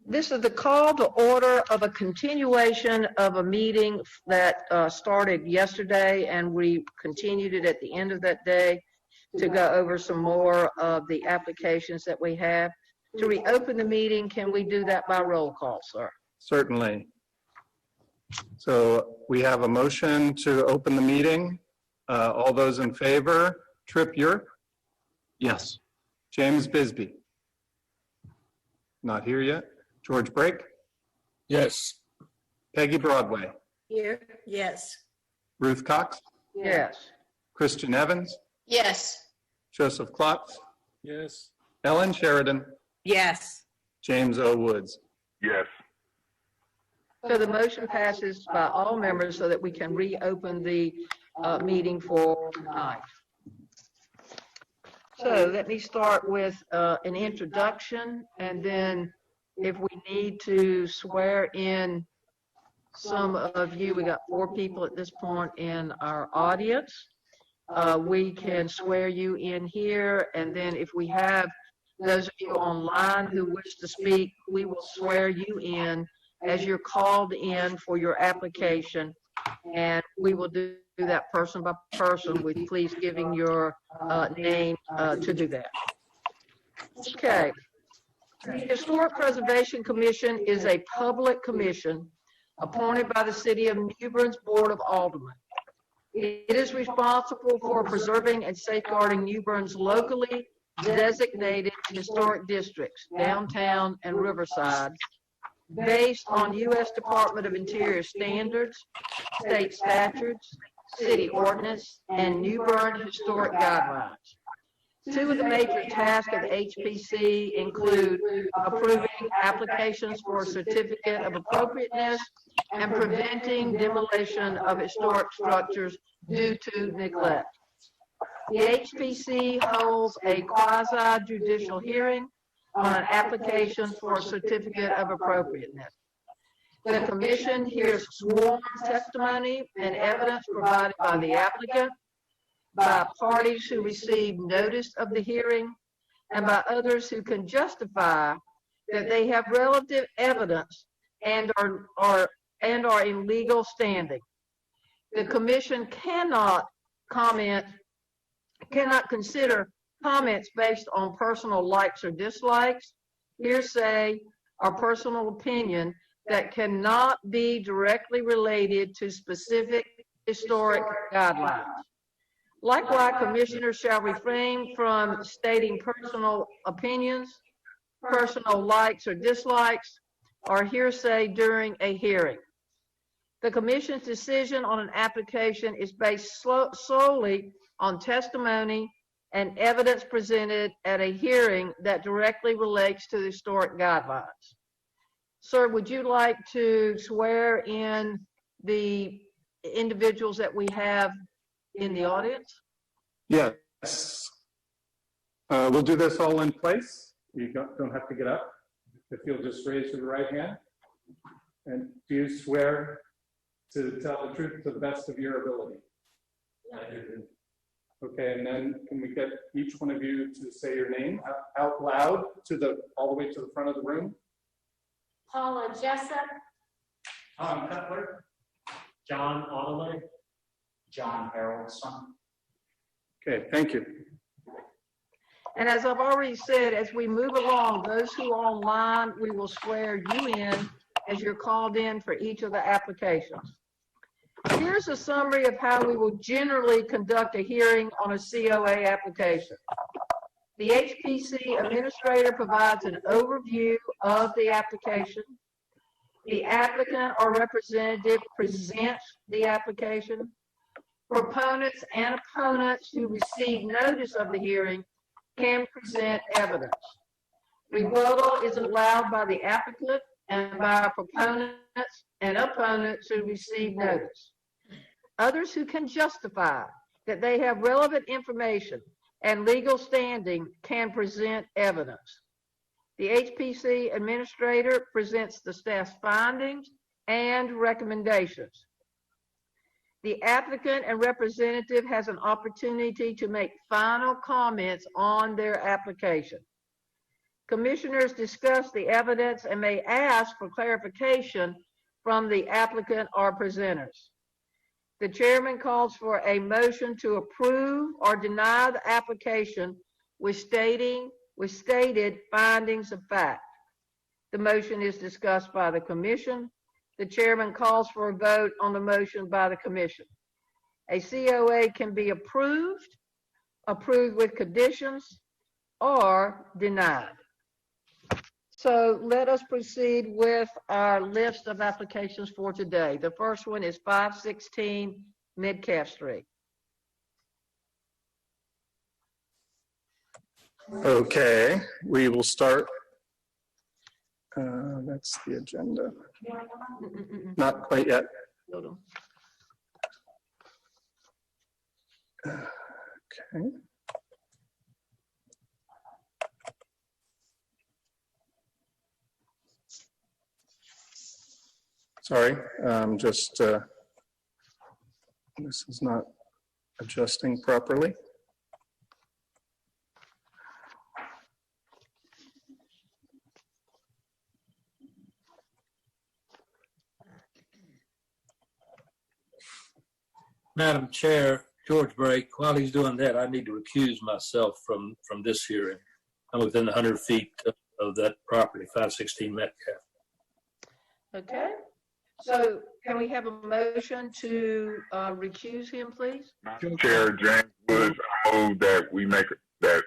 This is the call to order of a continuation of a meeting that started yesterday, and we continued it at the end of that day to go over some more of the applications that we have. To reopen the meeting, can we do that by roll call, sir? Certainly. So we have a motion to open the meeting. All those in favor? Tripp Yerk? Yes. James Bisbee? Not here yet. George Brake? Yes. Peggy Broadway? Here, yes. Ruth Cox? Yes. Christian Evans? Yes. Joseph Klotz? Yes. Ellen Sheridan? Yes. James O. Woods? Yes. So the motion passes by all members so that we can reopen the meeting for tonight. So let me start with an introduction, and then if we need to swear in some of you, we got 4 people at this point in our audience. We can swear you in here, and then if we have those of you online who wish to speak, we will swear you in as you're called in for your application, and we will do that person by person with please giving your name to do that. Okay. The Historic Preservation Commission is a public commission appointed by the City of New Bern's Board of Aldermen. It is responsible for preserving and safeguarding New Bern's locally designated historic districts, downtown and Riverside, based on U.S. Department of Interior standards, state statutes, city ordinance, and New Bern historic guidelines. 2 of the major tasks of the HPC include approving applications for a certificate of appropriateness and preventing demolition of historic structures due to neglect. The HPC holds a quasi-judicial hearing on an application for a certificate of appropriateness. The commission hears sworn testimony and evidence provided by the applicant, by parties who receive notice of the hearing, and by others who can justify that they have relative evidence and are in legal standing. The commission cannot consider comments based on personal likes or dislikes, hearsay, or personal opinion that cannot be directly related to specific historic guidelines. Likewise, commissioners shall refrain from stating personal opinions, personal likes or dislikes, or hearsay during a hearing. The commission's decision on an application is based solely on testimony and evidence presented at a hearing that directly relates to the historic guidelines. Sir, would you like to swear in the individuals that we have in the audience? Yes. We'll do this all in place. You don't have to get up. If you'll just raise your right hand. And do you swear to tell the truth to the best of your ability? I do. Okay, and then can we get each one of you to say your name out loud to all the way to the front of the room? Paula Jessup. Tom Cutler. John Otterley. John Harrelson. Okay, thank you. And as I've already said, as we move along, those who are online, we will swear you in as you're called in for each of the applications. Here's a summary of how we will generally conduct a hearing on a COA application. The HPC administrator provides an overview of the application. The applicant or representative presents the application. Proponents and opponents who receive notice of the hearing can present evidence. Rebuttal is allowed by the applicant and by proponents and opponents who receive notice. Others who can justify that they have relevant information and legal standing can present evidence. The HPC administrator presents the staff's findings and recommendations. The applicant and representative has an opportunity to make final comments on their application. Commissioners discuss the evidence and may ask for clarification from the applicant or presenters. The chairman calls for a motion to approve or deny the application with stated findings of fact. The motion is discussed by the commission. The chairman calls for a vote on the motion by the commission. A COA can be approved with conditions, or denied. So let us proceed with our list of applications for today. The first one is 516 Metcalf Street. Okay, we will start. That's the agenda. Not quite yet. Hold on. Okay. Sorry, this is not adjusting properly. Madam Chair, George Brake, while he's doing that, I need to recuse myself from this hearing. I'm within 100 feet of that property, 516 Metcalf. Okay, so can we have a motion to recuse him, please? Chair James Woods, I move that we make that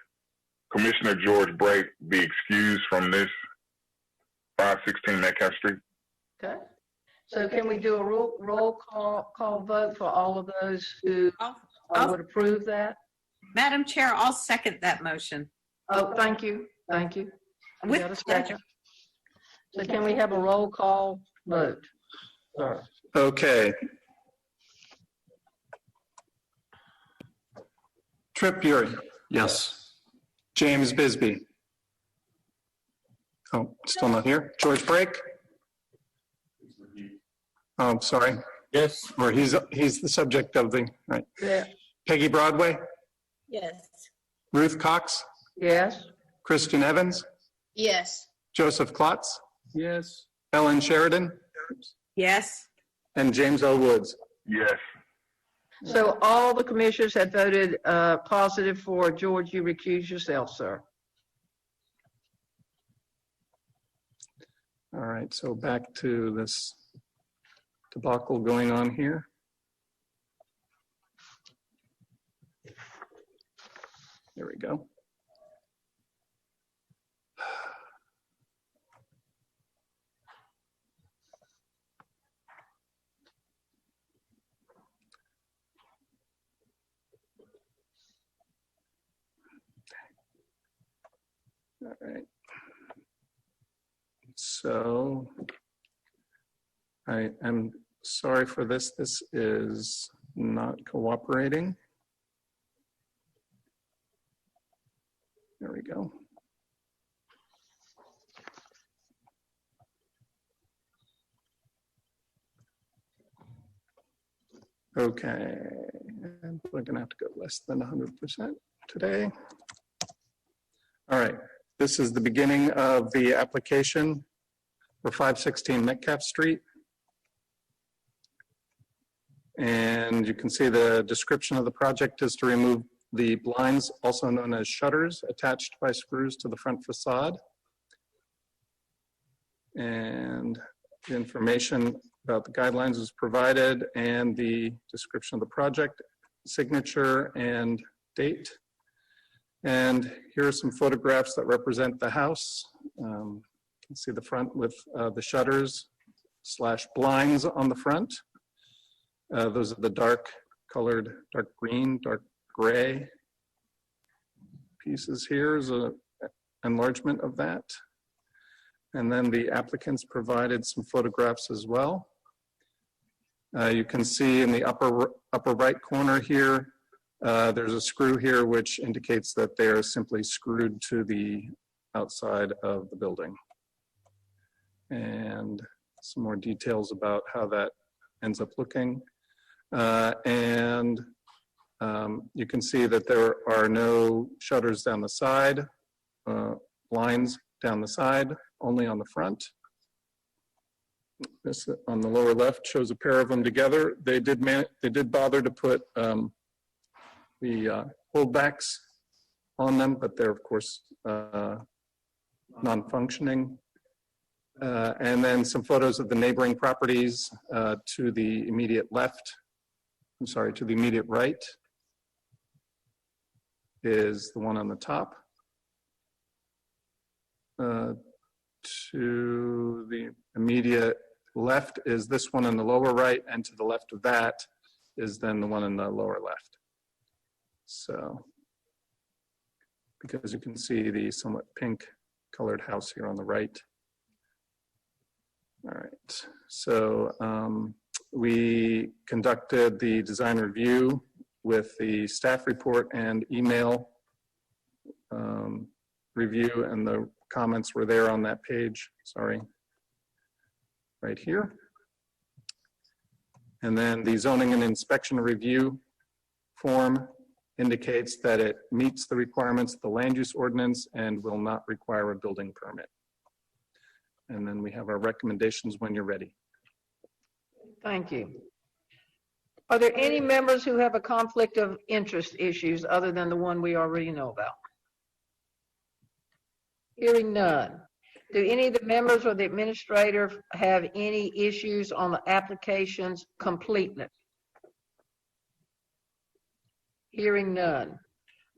Commissioner George Brake be excused from this 516 Metcalf Street. Okay, so can we do a roll call vote for all of those who would approve that? Madam Chair, I'll second that motion. Oh, thank you, thank you. We With got a second. So can we have a roll call vote? Okay. Trip Urey. Yes. James Bisbee. Oh, still not here. George Brake. Oh, I'm sorry. Yes. Or he's the subject of the, right. Yeah. Peggy Broadway, Yes. Ruth Cox, Yes, Christian Evans, Yes. Joseph Klotz, Yes. Ellen Sheridan, Yes. and James L. Woods. Yes. so all the commissioners have voted positive for George. You recuse yourself, sir. All right, so back to this debacle going on here. There we go. All right. So I am sorry for this. This is not cooperating. There we go. Okay, and we're gonna have to go less than 100% today. All right, this is the beginning of the application for 516 Metcalf Street. And you can see the description of the project is to remove the blinds, also known as shutters, attached by screws to the front facade. And the information about the guidelines is provided, and the description of the project, signature and date. And here are some photographs that represent the house. You can see the front with the shutters / blinds on the front. Those are the dark colored, dark green, dark gray pieces. Here is an enlargement of that. And then the applicants provided some photographs as well. You can see in the upper right corner here, there's a screw here which indicates that they are simply screwed to the outside of the building. And some more details about how that ends up looking. You can see that there are no shutters down the side, blinds down the side, only on the front. This on the lower left shows a pair of them together. They did bother to put the holdbacks on them, but they're of course non-functioning. And then some photos of the neighboring properties to the immediate left. I'm sorry, to the immediate right is the one on the top. To the immediate left is this one in the lower right, and to the left of that is then the one in the lower left. So, because you can see the somewhat pink colored house here on the right. All right, so we conducted the design review with the staff report and email review, and the comments were there on that page, sorry, right here. And then the zoning and inspection review form indicates that it meets the requirements of the land use ordinance and will not require a building permit. And then we have our recommendations when you're ready. Thank you. Are there any members who have a conflict of interest issues other than the one we already know about? Hearing none. Do any of the members or the administrator have any issues on the application's completeness? Hearing none.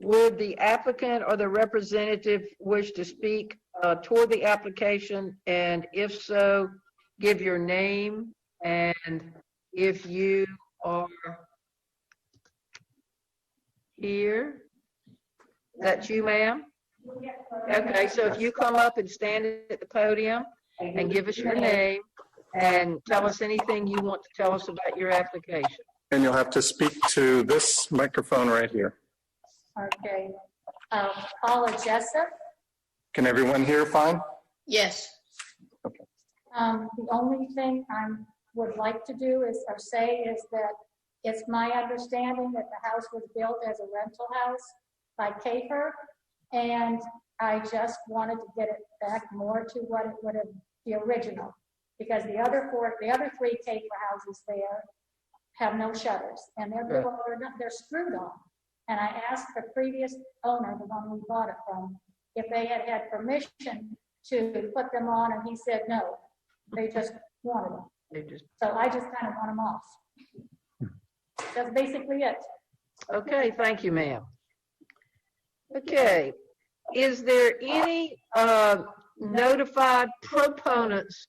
Would the applicant or the representative wish to speak toward the application? And if so, give your name, and if you are here, that's you, ma'am? Okay, so if you come up and stand at the podium and give us your name and tell us anything you want to tell us about your application. And you'll have to speak to this microphone right here. Okay. Paula Jessup. Can everyone hear fine? Yes. The only thing I would like to do is, or say, is that it's my understanding that the house was built as a rental house by Kafer, and I just wanted to get it back more to what it would have, the original, because the other three Kafer houses there have no shutters, and they're screwed on. And I asked the previous owner, the one we bought it from, if they had had permission to put them on, and he said no. They just wanted them. So I just kind of want them off. That's basically it. Okay, thank you, ma'am. Okay, is there any notified proponents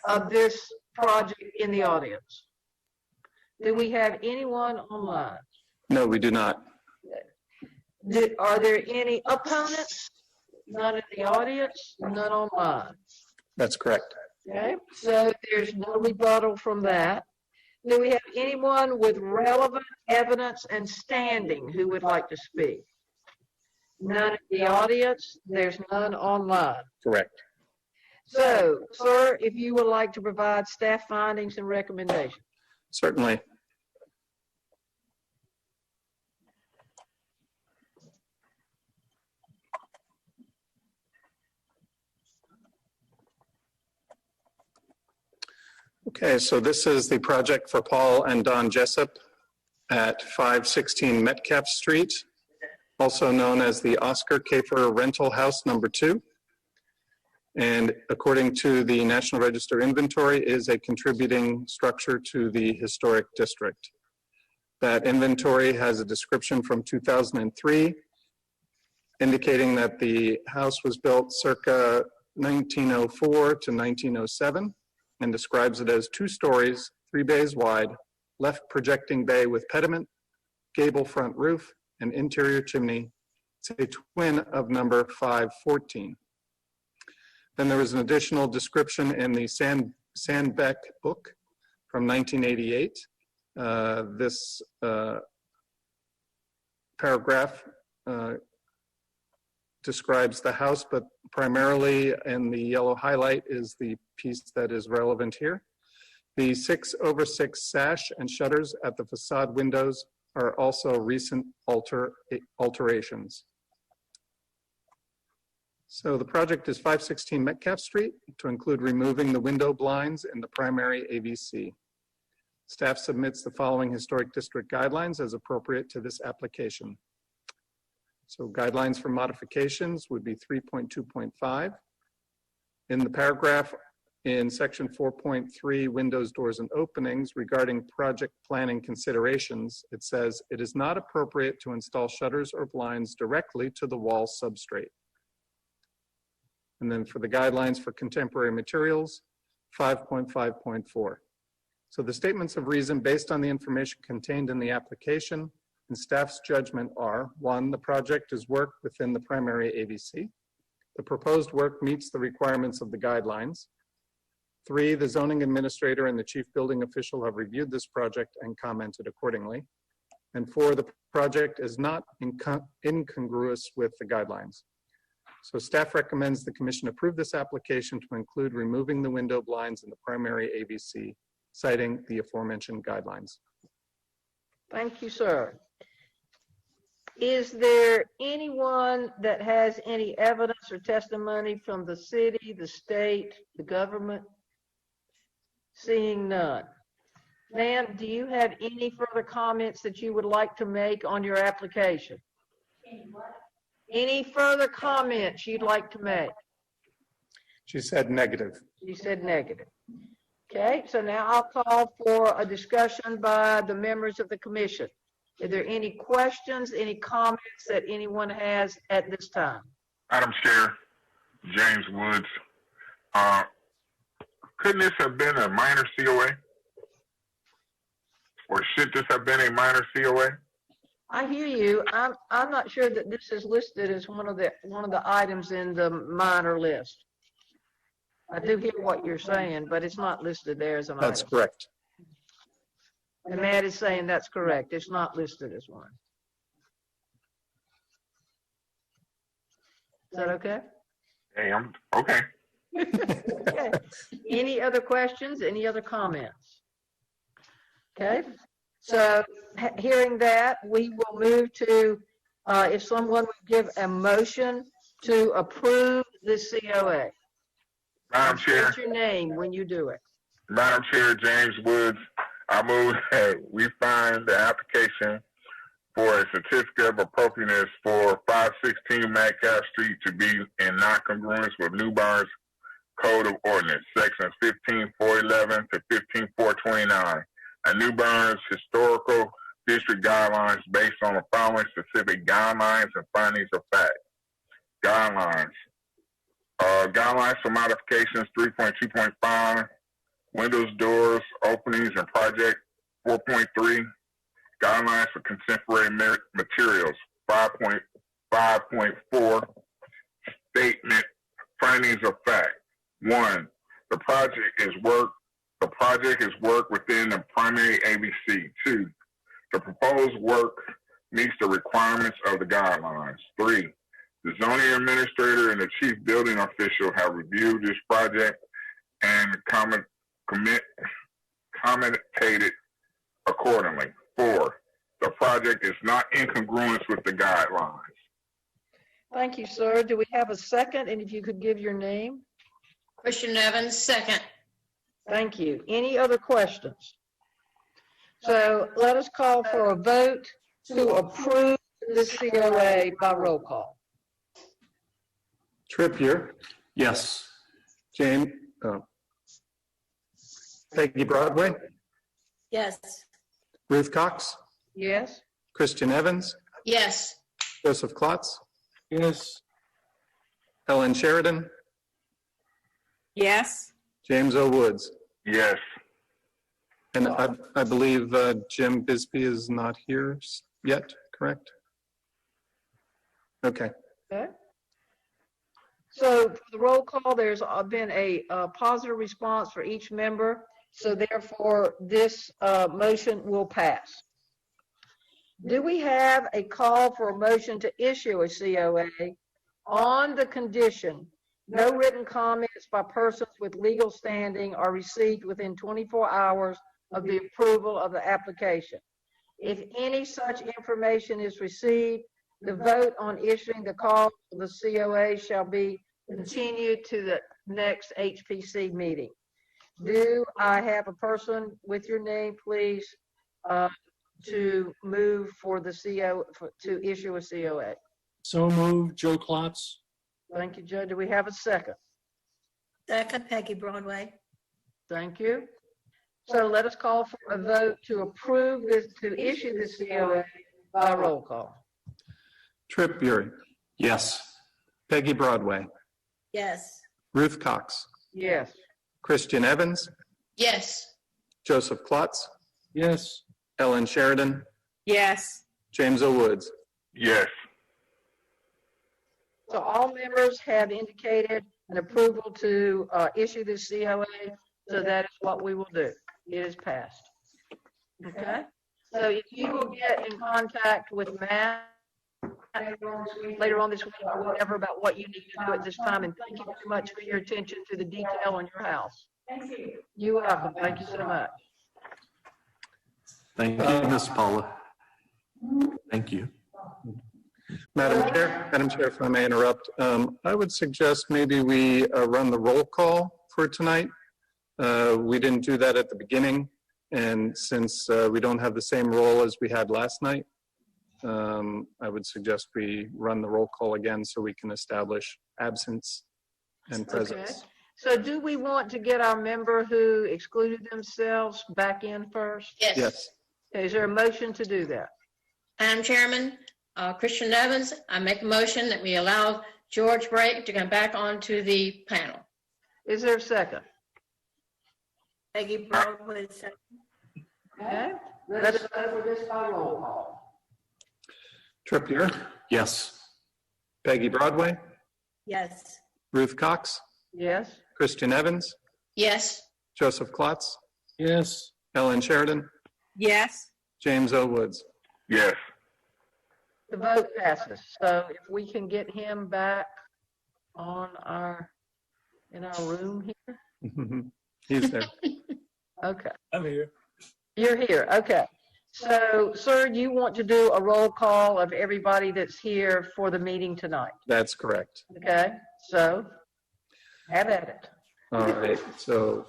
of this project in the audience? Do we have anyone online? No, we do not. Are there any opponents? None in the audience, none online. That's correct. Okay, so there's no rebuttal from that. Do we have anyone with relevant evidence and standing who would like to speak? None in the audience, there's none online. Correct. So, sir, if you would like to provide staff findings and recommendations. Certainly. Okay, so this is the project for Paul and Don Jessup at 516 Metcalf Street, also known as the Oscar Kafer Rental House Number 2. And according to the National Register inventory, is a contributing structure to the historic district. That inventory has a description from 2003, indicating that the house was built circa 1904 to 1907. And describes it as 2 stories, 3 bays wide, left projecting bay with pediment, gable front roof, and interior chimney. It's a twin of number 514. Then there was an additional description in the Sandbeck book from 1988. This paragraph describes the house, but primarily in the yellow highlight is the piece that is relevant here. The 6/6 sash and shutters at the facade windows are also recent alterations. So the project is 516 Metcalf Street to include removing the window blinds in the primary AVC. Staff submits the following historic district guidelines as appropriate to this application. So guidelines for modifications would be 3.2.5. In the paragraph in section 4.3, windows, doors, and openings regarding project planning considerations, it says, it is not appropriate to install shutters or blinds directly to the wall substrate. And then for the guidelines for contemporary materials, 5.5.4. So the statements of reason based on the information contained in the application and staff's judgment are: 1, the project is work within the primary AVC. The proposed work meets the requirements of the guidelines. 3, the zoning administrator and the chief building official have reviewed this project and commented accordingly. And 4, the project is not incongruous with the guidelines. So staff recommends the commission approve this application to include removing the window blinds in the primary AVC, citing the aforementioned guidelines. Thank you, sir. Is there anyone that has any evidence or testimony from the city, the state, the government? Seeing none. Ma'am, do you have any further comments that you would like to make on your application? Any further comments you'd like to make? She said negative. You said negative. Okay, so now I'll call for a discussion by the members of the commission. Are there any questions, any comments that anyone has at this time? Madam Chair, James Woods. Couldn't this have been a minor COA? Or should this have been a minor COA? I hear you. I'm not sure that this is listed as one of the items in the minor list. I do hear what you're saying, but it's not listed there as an item. That's correct. And Matt is saying that's correct. It's not listed as one. Is that okay? Hey, I'm okay. Okay. Any other questions? Any other comments? Okay. So hearing that, we will move to, if someone would give a motion to approve the COA. Madam Chair. What's your name when you do it? Madam Chair, James Woods. I move that we find the application for a certificate of appropriateness for 516 Metcalf Street to be in non-congruence with New Bern's Code of Ordinance, sections 15411 to 15429, and New Bern's historical district guidelines based on the following specific guidelines and findings of fact. Guidelines. Guidelines for modifications 3.2.5, windows, doors, openings, and project 4.3. Guidelines for contemporary materials 5.5.4. Statement findings of fact. 1. The project is work within the primary AVC. 2. The proposed work meets the requirements of the guidelines. 3. The zoning administrator and the chief building official have reviewed this project and commented accordingly. 4. The project is not incongruous with the guidelines. Thank you, sir. Do we have a second? And if you could give your name. Christian Evans, second. Thank you. Any other questions? So let us call for a vote to approve the COA by roll call. Trippier. Yes. Peggy Broadway. Yes. Ruth Cox. Yes? Christian Evans. Yes. Joseph Klotz. Yes. Ellen Sheridan. Yes. James O. Woods. Yes. And I believe Jim Bisbee is not here yet, correct? Okay. Okay. So for the roll call, there's been a positive response for each member. So therefore, this motion will pass. Do we have a call for a motion to issue a COA on the condition no written comments by persons with legal standing are received within 24 hours of the approval of the application? If any such information is received, The vote on issuing the call for the COA shall be continued to the next HPC meeting. Do I have a person with your name, please, to move for the to issue a COA? So moved, Joe Klotz. Thank you, Joe. Do we have a second? Second, Peggy Broadway. Thank you. So let us call for a vote to approve this, to issue the COA by roll call. Trip Bury. Yes. Peggy Broadway. Yes. Ruth Cox. Yes. Christian Evans. Yes. Joseph Klotz. Yes. Ellen Sheridan. Yes. James O. Woods. Yes. So all members have indicated an approval to issue this COA, so that is what we will do. It is passed. Okay? So if you will get in contact with Matt later on this week or whatever about what you need to do at this time, and thank you very much for your attention to the detail on your house. Thank you. You're welcome. Thank you so much. Thank you, Miss Paula. Thank you. Madam Chair, if I may interrupt, I would suggest maybe we run the roll call for tonight. We didn't do that at the beginning, and since we don't have the same role as we had last night, I would suggest we run the roll call again so we can establish absence and presence. Okay. So do we want to get our member who excluded themselves back in first? Yes. Yes. Is there a motion to do that? Madam Chairman, Christian Evans, I make a motion that we allow George Brake to come back onto the panel. Is there a second? Peggy Broadway, second. Okay. Let us vote for this by roll call. Trip Bury. Yes. Peggy Broadway. Yes. Ruth Cox. Yes? Christian Evans. Yes. Joseph Klotz. Yes. Ellen Sheridan. Yes. James O. Woods. Yes. The vote passes. So if we can get him back on in our room here. He's there. Okay. I'm here. You're here. Okay. So, sir, you want to do a roll call of everybody that's here for the meeting tonight. That's correct. Okay? So, have at it. All right. So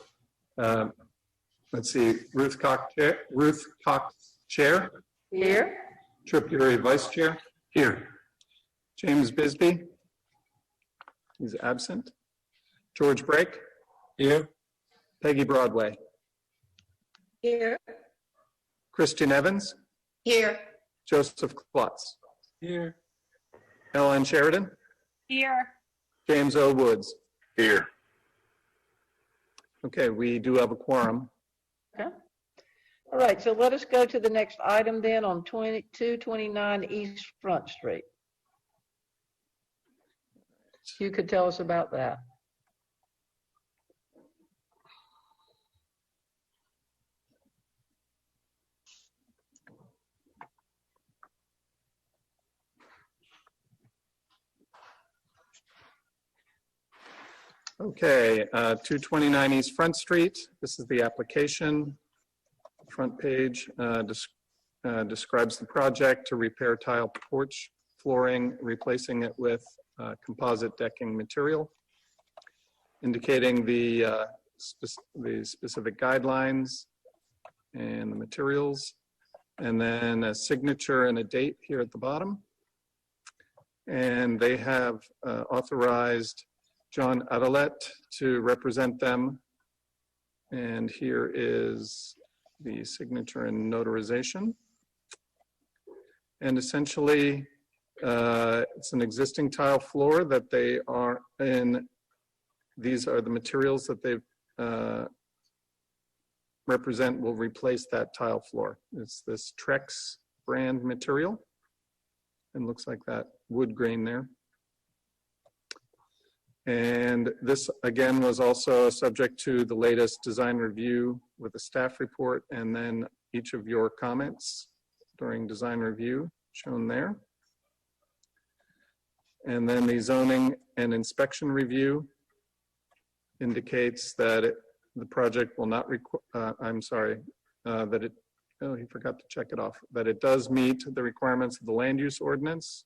let's see. Ruth Cox Chair. Here? Trip Bury Vice Chair. Here. James Bisbee. He's absent. George Brake. Here. Peggy Broadway. Here. Christian Evans. Here. Joseph Klotz. Here. Ellen Sheridan. Here. James O. Woods. Here. Okay, we do have a quorum. Okay. All right. So let us go to the next item then on 2229 East Front Street. You could tell us about that. Okay, 229 East Front Street. This is the application. Front page describes the project to repair tile porch flooring, replacing it with composite decking material, indicating the specific guidelines and the materials, and then a signature and a date here at the bottom. And they have authorized John Adelet to represent them. And here is the signature and notarization. And essentially, it's an existing tile floor that they are in. These are the materials that they represent will replace that tile floor. It's this Trex brand material. And looks like that wood grain there. And this, again, was also subject to the latest design review with a staff report, and then each of your comments during design review shown there. And then the zoning and inspection review indicates that the project will not require, that it, oh, he forgot to check it off, that it does meet the requirements of the land use ordinance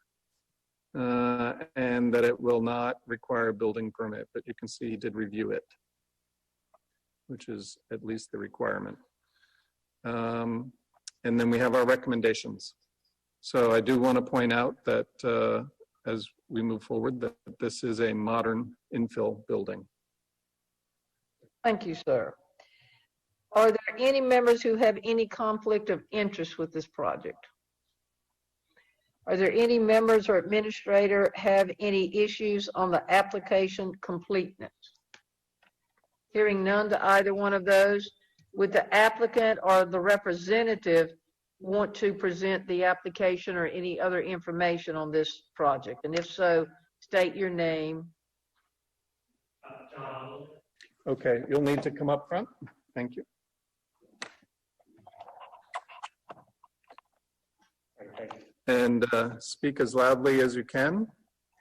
and that it will not require a building permit, but you can see he did review it, which is at least the requirement. And then we have our recommendations. So I do want to point out that as we move forward, that this is a modern infill building. Thank you, sir. Are there any members who have any conflict of interest with this project? Are there any members or administrator have any issues on the application completeness? Hearing none to either one of those, would the applicant or the representative want to present the application or any other information on this project? And if so, state your name. Okay, you'll need to come up front. Thank you. And speak as loudly as you can.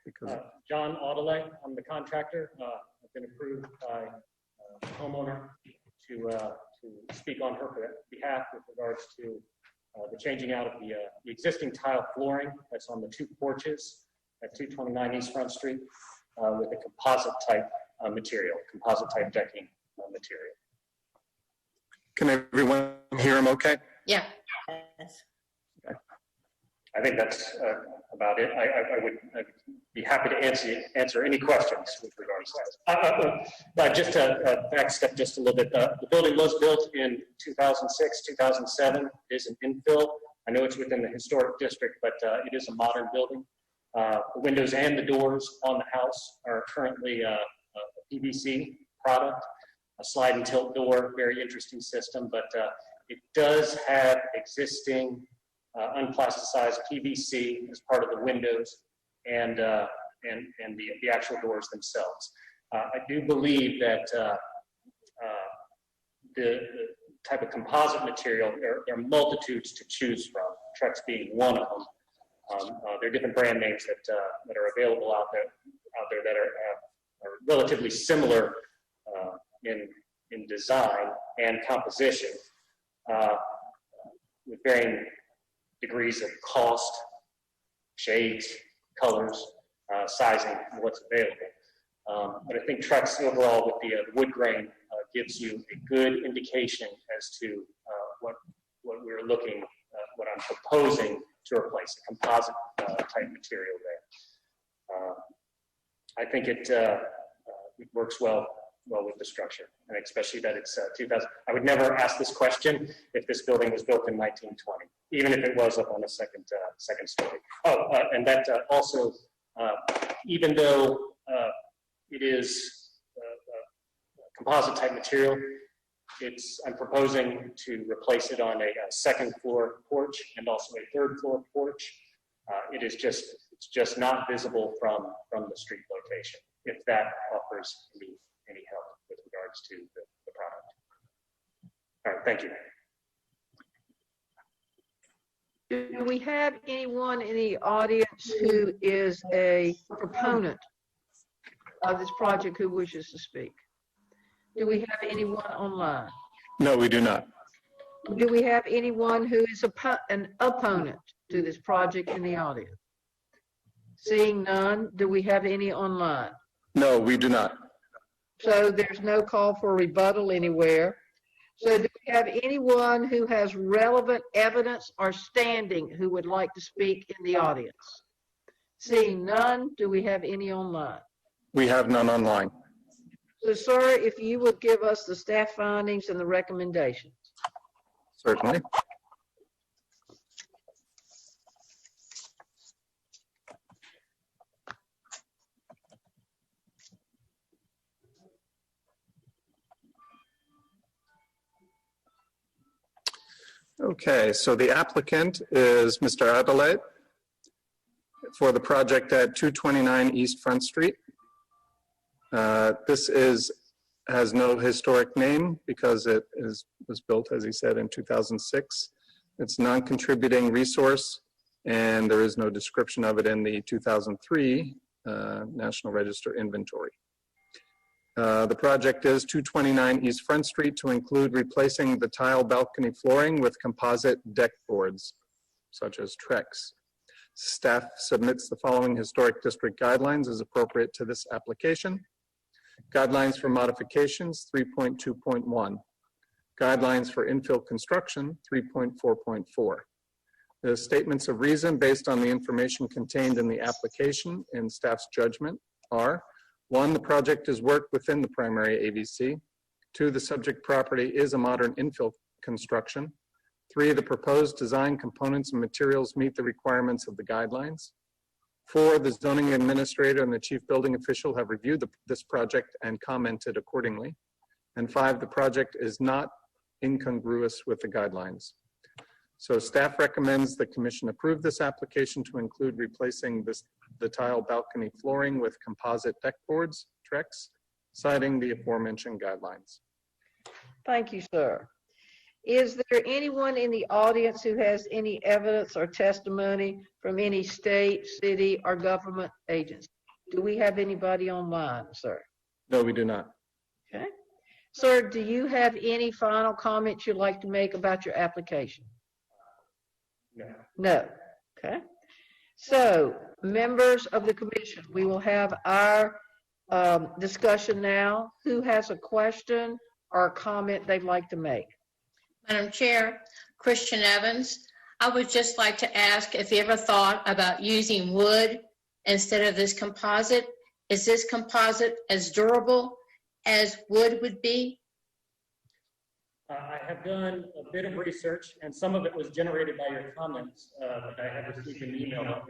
Because John Audelay, I'm the contractor. I've been approved by the homeowner to speak on her behalf with regards to the changing out of the existing tile flooring that's on the two porches at 229 East Front Street with a composite type material, composite type decking material. can everyone hear him okay? Yeah. I think that's about it. I'd be happy to answer any questions with regards to that. Just to back step just a little bit, the building was built in 2006, 2007. It is an infill. I know it's within the historic district, but it is a modern building. The windows and the doors on the house are currently a PVC product, a slide and tilt door, very interesting system, but it does have existing unplasticized PVC as part of the windows and the actual doors themselves. I do believe that the type of composite material, there are multitudes to choose from, Trex being one of them. There are different brand names that are available out there that are relatively similar in design and composition, with varying degrees of cost, shades, colors, sizing, and what's available. But I think Trex overall with the wood grain gives you a good indication as to what we're looking, what I'm proposing to replace, a composite type material there. I think it works well with the structure, and especially that it's 2000. I would never ask this question if this building was built in 1920, even if it was up on a second story. And that also, even though it is composite type material, I'm proposing to replace it on a second floor porch and also a third floor porch. It's just not visible from the street location, if that offers any help with regards to the product. All right, thank you. Do we have anyone in the audience who is a proponent of this project who wishes to speak? Do we have anyone online? No, we do not. Do we have anyone who is an opponent to this project in the audience? Seeing none, do we have any online? No, we do not. So there's no call for rebuttal anywhere. So do we have anyone who has relevant evidence or standing who would like to speak in the audience? Seeing none, do we have any online? We have none online. So, sir, if you would give us the staff findings and the recommendations. Certainly. Okay, so the applicant is Mr. Adelaide for the project at 229 East Front Street. This has no historic name because it was built, as he said, in 2006. It's non-contributing resource, and there is no description of it in the 2003 National Register inventory. The project is 229 East Front Street to include replacing the tile balcony flooring with composite deck boards, such as Trex. Staff submits the following historic district guidelines as appropriate to this application. Guidelines for modifications, 3.2.1. Guidelines for infill construction, 3.4.4. The statements of reason based on the information contained in the application and staff's judgment are: 1, the project is worked within the primary AVC. 2, the subject property is a modern infill construction. 3, the proposed design components and materials meet the requirements of the guidelines. 4, the zoning administrator and the chief building official have reviewed this project and commented accordingly. And 5, the project is not incongruous with the guidelines. So staff recommends the commission approve this application to include replacing the tile balcony flooring with composite deck boards, Trex, citing the aforementioned guidelines. Thank you, sir. Is there anyone in the audience who has any evidence or testimony from any state, city, or government agency? Do we have anybody online, sir? No, we do not. Okay. Sir, do you have any final comments you'd like to make about your application? No. No. Okay. So, members of the commission, we will have our discussion now. Who has a question or a comment they'd like to make? Madam Chair, Christian Evans, I would just like to ask if you ever thought about using wood instead of this composite. Is this composite as durable as wood would be? I have done a bit of research, and some of it was generated by your comments that I have received an email on.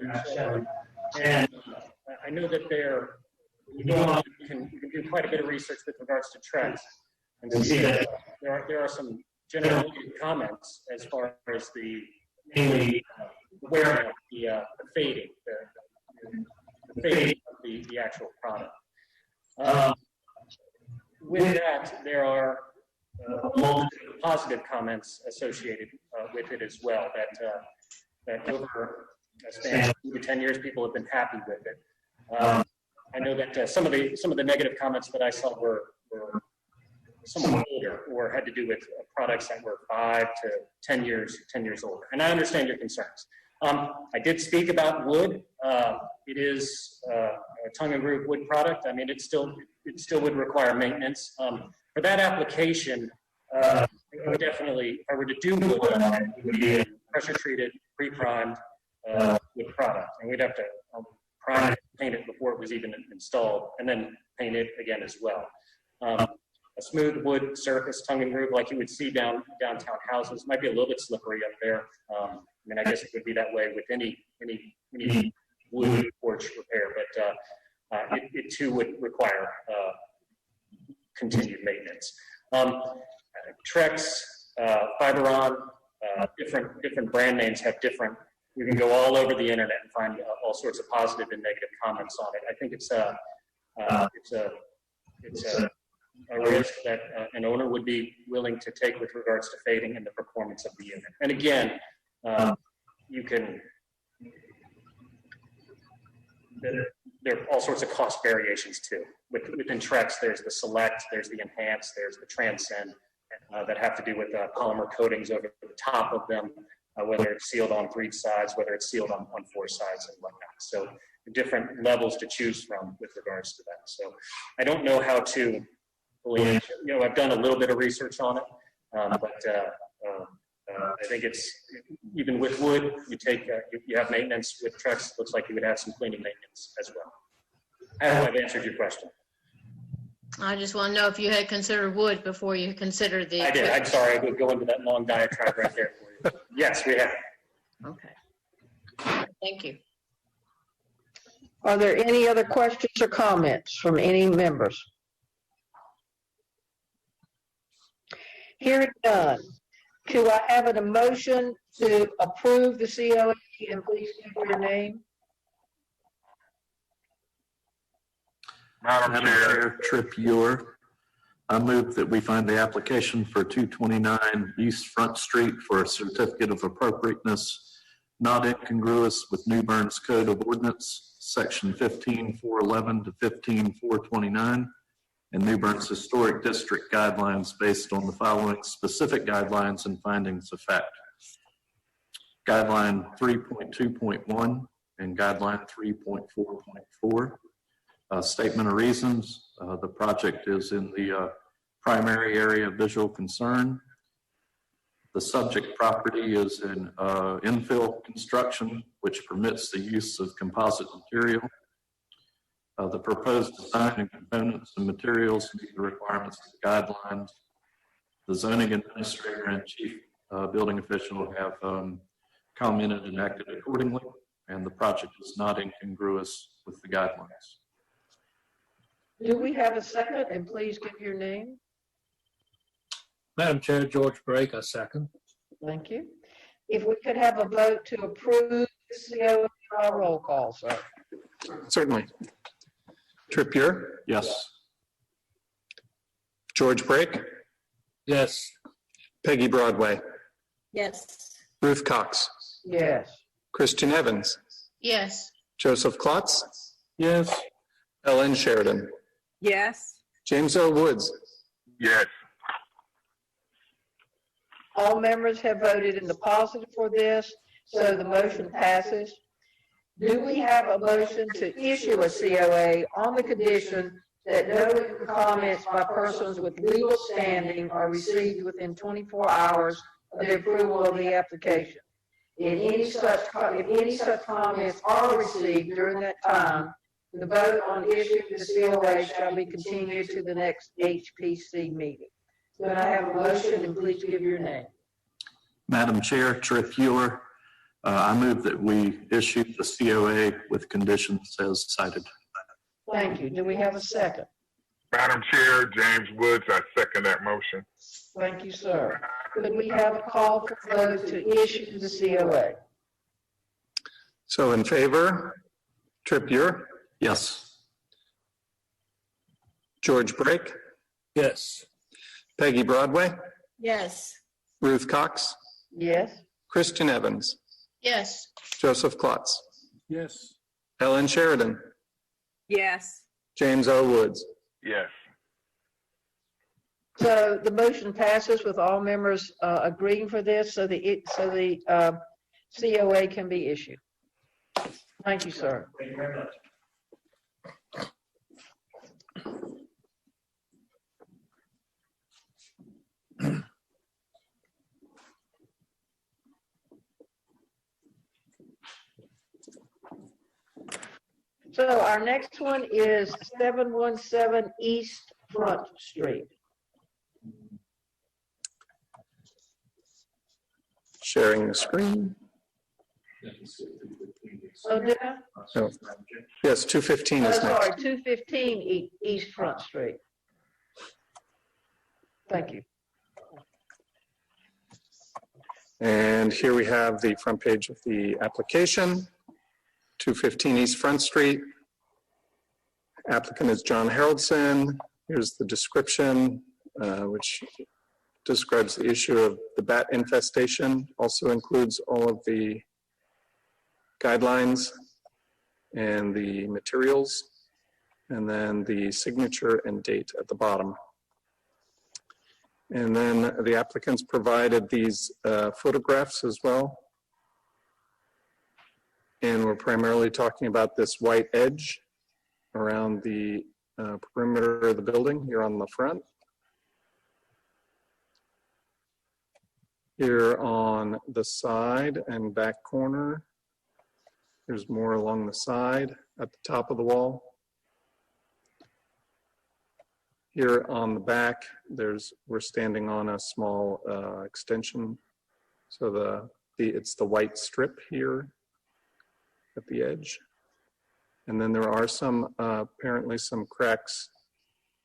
And I know that you can do quite a bit of research with regards to Trex, and see that there are some general comments as far as the mainly wearing of the fading, the fading of the actual product. With that, there are multiple positive comments associated with it as well. That over a span of 2 to 10 years, people have been happy with it. I know that some of the negative comments that I saw were somewhat older, or had to do with products that were 5 to 10 years older. And I understand your concerns. I did speak about wood. It is a tongue and groove wood product. I mean, it still would require maintenance. For that application, I would definitely, if I were to do wood, it would be a pressure treated, pre-primed wood product. And we'd have to prime it, paint it before it was even installed, and then paint it again as well. A smooth wood surface, tongue and groove, like you would see downtown houses, might be a little bit slippery up there. I mean, I guess it would be that way with any wood porch repair, but it too would require continued maintenance. Trex, Fiberon, different brand names have different. You can go all over the internet and find all sorts of positive and negative comments on it. I think it's a risk that an owner would be willing to take with regards to fading and the performance of the unit. And again, there are all sorts of cost variations too. Within Trex, there's the Select, there's the Enhance, there's the Transcend that have to do with polymer coatings over the top of them, whether it's sealed on 3 sides, whether it's sealed on 4 sides and whatnot. So different levels to choose from with regards to that. So I don't know how to, I've done a little bit of research on it, but I think it's, even with wood, you have maintenance. With Trex, looks like you would have some cleaning maintenance as well. I hope I've answered your question. I just want to know if you had considered wood before you considered the. I did. I'm sorry. I would go into that long diatribe right there for you. Yes, we have. Okay. Thank you. Are there any other questions or comments from any members? Hearing none. Do I have an motion to approve the COA, and please give your name? Madam Chair, Tripp Ewer. I move that we find the application for 229 East Front Street for a certificate of appropriateness not incongruous with New Bern's Code of Ordinance, Section 15411 to 15429, and New Bern's Historic District guidelines based on the following specific guidelines and findings of fact. Guideline 3.2.1, and guideline 3.4.4. Statement of reasons, the project is in the primary area of visual concern. The subject property is an infill construction, which permits the use of composite material. The proposed design and components and materials meet the requirements of the guidelines. The zoning administrator and chief building official have commented and acted accordingly, and the project is not incongruous with the guidelines. Do we have a second? And please give your name. Madam Chair, George Brake, I second. Thank you. If we could have a vote to approve the COA by roll call, sir. Certainly. Trippier, Yes. George Brake, Yes. Peggy Broadway, Yes. Ruth Cox, Yes. Christian Evans, Yes. Joseph Klotz, Yes. Ellen Sheridan, Yes. James O. Woods, Yes. All members have voted in the positive for this, so the motion passes. Do we have a motion to issue a COA on the condition that no written comments by persons with legal standing are received within 24 hours of the approval of the application? If any such comments are received during that time, the vote on issuing the COA shall be continued to the next HPC meeting. Can I have a motion, and please give your name? Madam Chair, Trippier, I move that we issue the COA with conditions as cited. Thank you. Do we have a second? Madam Chair, James Woods, I second that motion. Thank you, sir. Could we have a call for vote to issue the COA? So in favor, Trippier, Yes. George Brake, Yes. Peggy Broadway, Yes. Ruth Cox, Yes. Christian Evans, Yes. Joseph Klotz, Yes. Ellen Sheridan, Yes. James O. Woods. Yes. So the motion passes with all members agreeing for this, so the COA can be issued. Thank you, sir. Thank you very much. So our next one is 717 East Front Street. Sharing the screen. Oh, did I? No. Yes, 215 Oh, is sorry, next. 215 East Front Street. Thank you. And here we have the front page of the application, 215 East Front Street. Applicant is John Haroldson. Here's the description, which describes the issue of the bat infestation, also includes all of the guidelines and the materials, and then the signature and date at the bottom. And then the applicants provided these photographs as well. And we're primarily talking about this white edge around the perimeter of the building here on the front. Here on the side and back corner, there's more along the side at the top of the wall. Here on the back, we're standing on a small extension. So it's the white strip here at the edge. And then there are some, apparently some cracks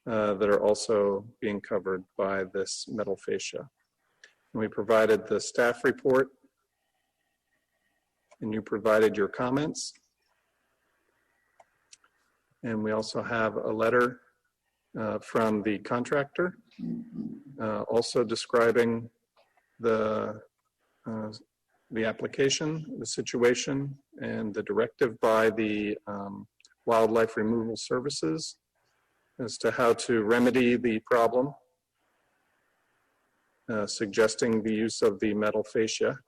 that are also being covered by this metal fascia. And we provided the staff report, and you provided your comments. And we also have a letter from the contractor, also describing the application, the situation, and the directive by the Wildlife Removal Services as to how to remedy the problem, suggesting the use of the metal fascia.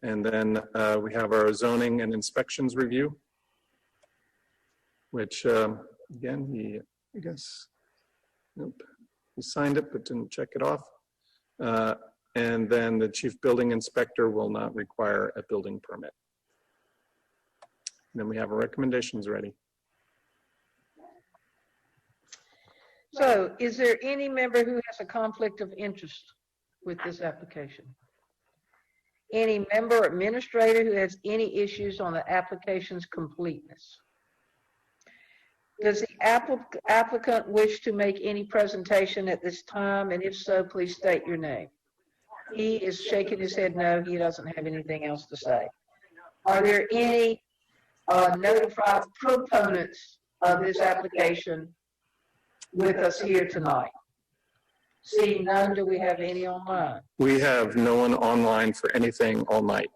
And then we have our zoning and inspections review, which again, I guess, nope, he signed it but didn't check it off. And then the chief building inspector will not require a building permit. And then we have our recommendations ready. So is there any member who has a conflict of interest with this application? Any member or administrator who has any issues on the application's completeness? Does the applicant wish to make any presentation at this time? And if so, please state your name. He is shaking his head no, he doesn't have anything else to say. Are there any notified proponents of this application with us here tonight? Seeing none, do we have any online? We have no one online for anything all night.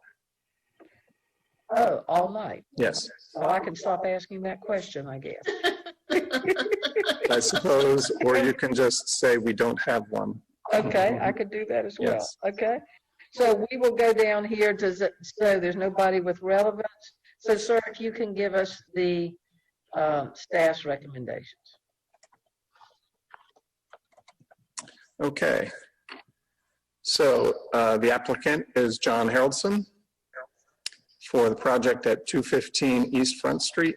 Oh, all night. Yes, Well, I can stop asking that question, I guess. I suppose, or you can just say we don't have one. Okay, I could do that as well. Yes. Okay. So we will go down here to, so there's nobody with relevance. So sir, if you can give us the staff's recommendations. Okay. So the applicant is John Haraldson for the project at 215 East Front Street.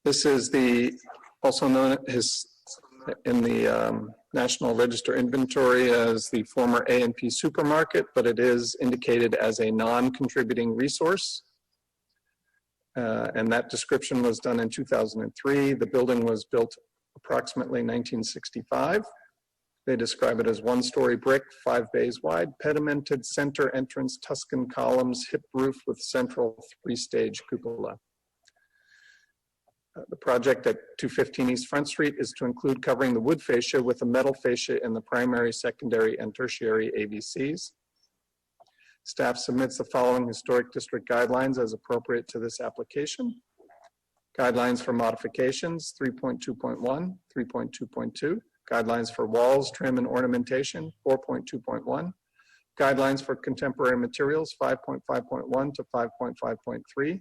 This is the, also known as in the National Register inventory as the former A&P supermarket, but it is indicated as a non-contributing resource. And that description was done in 2003. The building was built approximately 1965. They describe it as one-story brick, 5 bays wide, pedimented center entrance, Tuscan columns, hip roof with central 3-stage cupola. The project at 215 East Front Street is to include covering the wood fascia with a metal fascia in the primary, secondary, and tertiary AVCs. Staff submits the following historic district guidelines as appropriate to this application. Guidelines for modifications, 3.2.1, 3.2.2. Guidelines for walls, trim, and ornamentation, 4.2.1. Guidelines for contemporary materials, 5.5.1 to 5.5.3.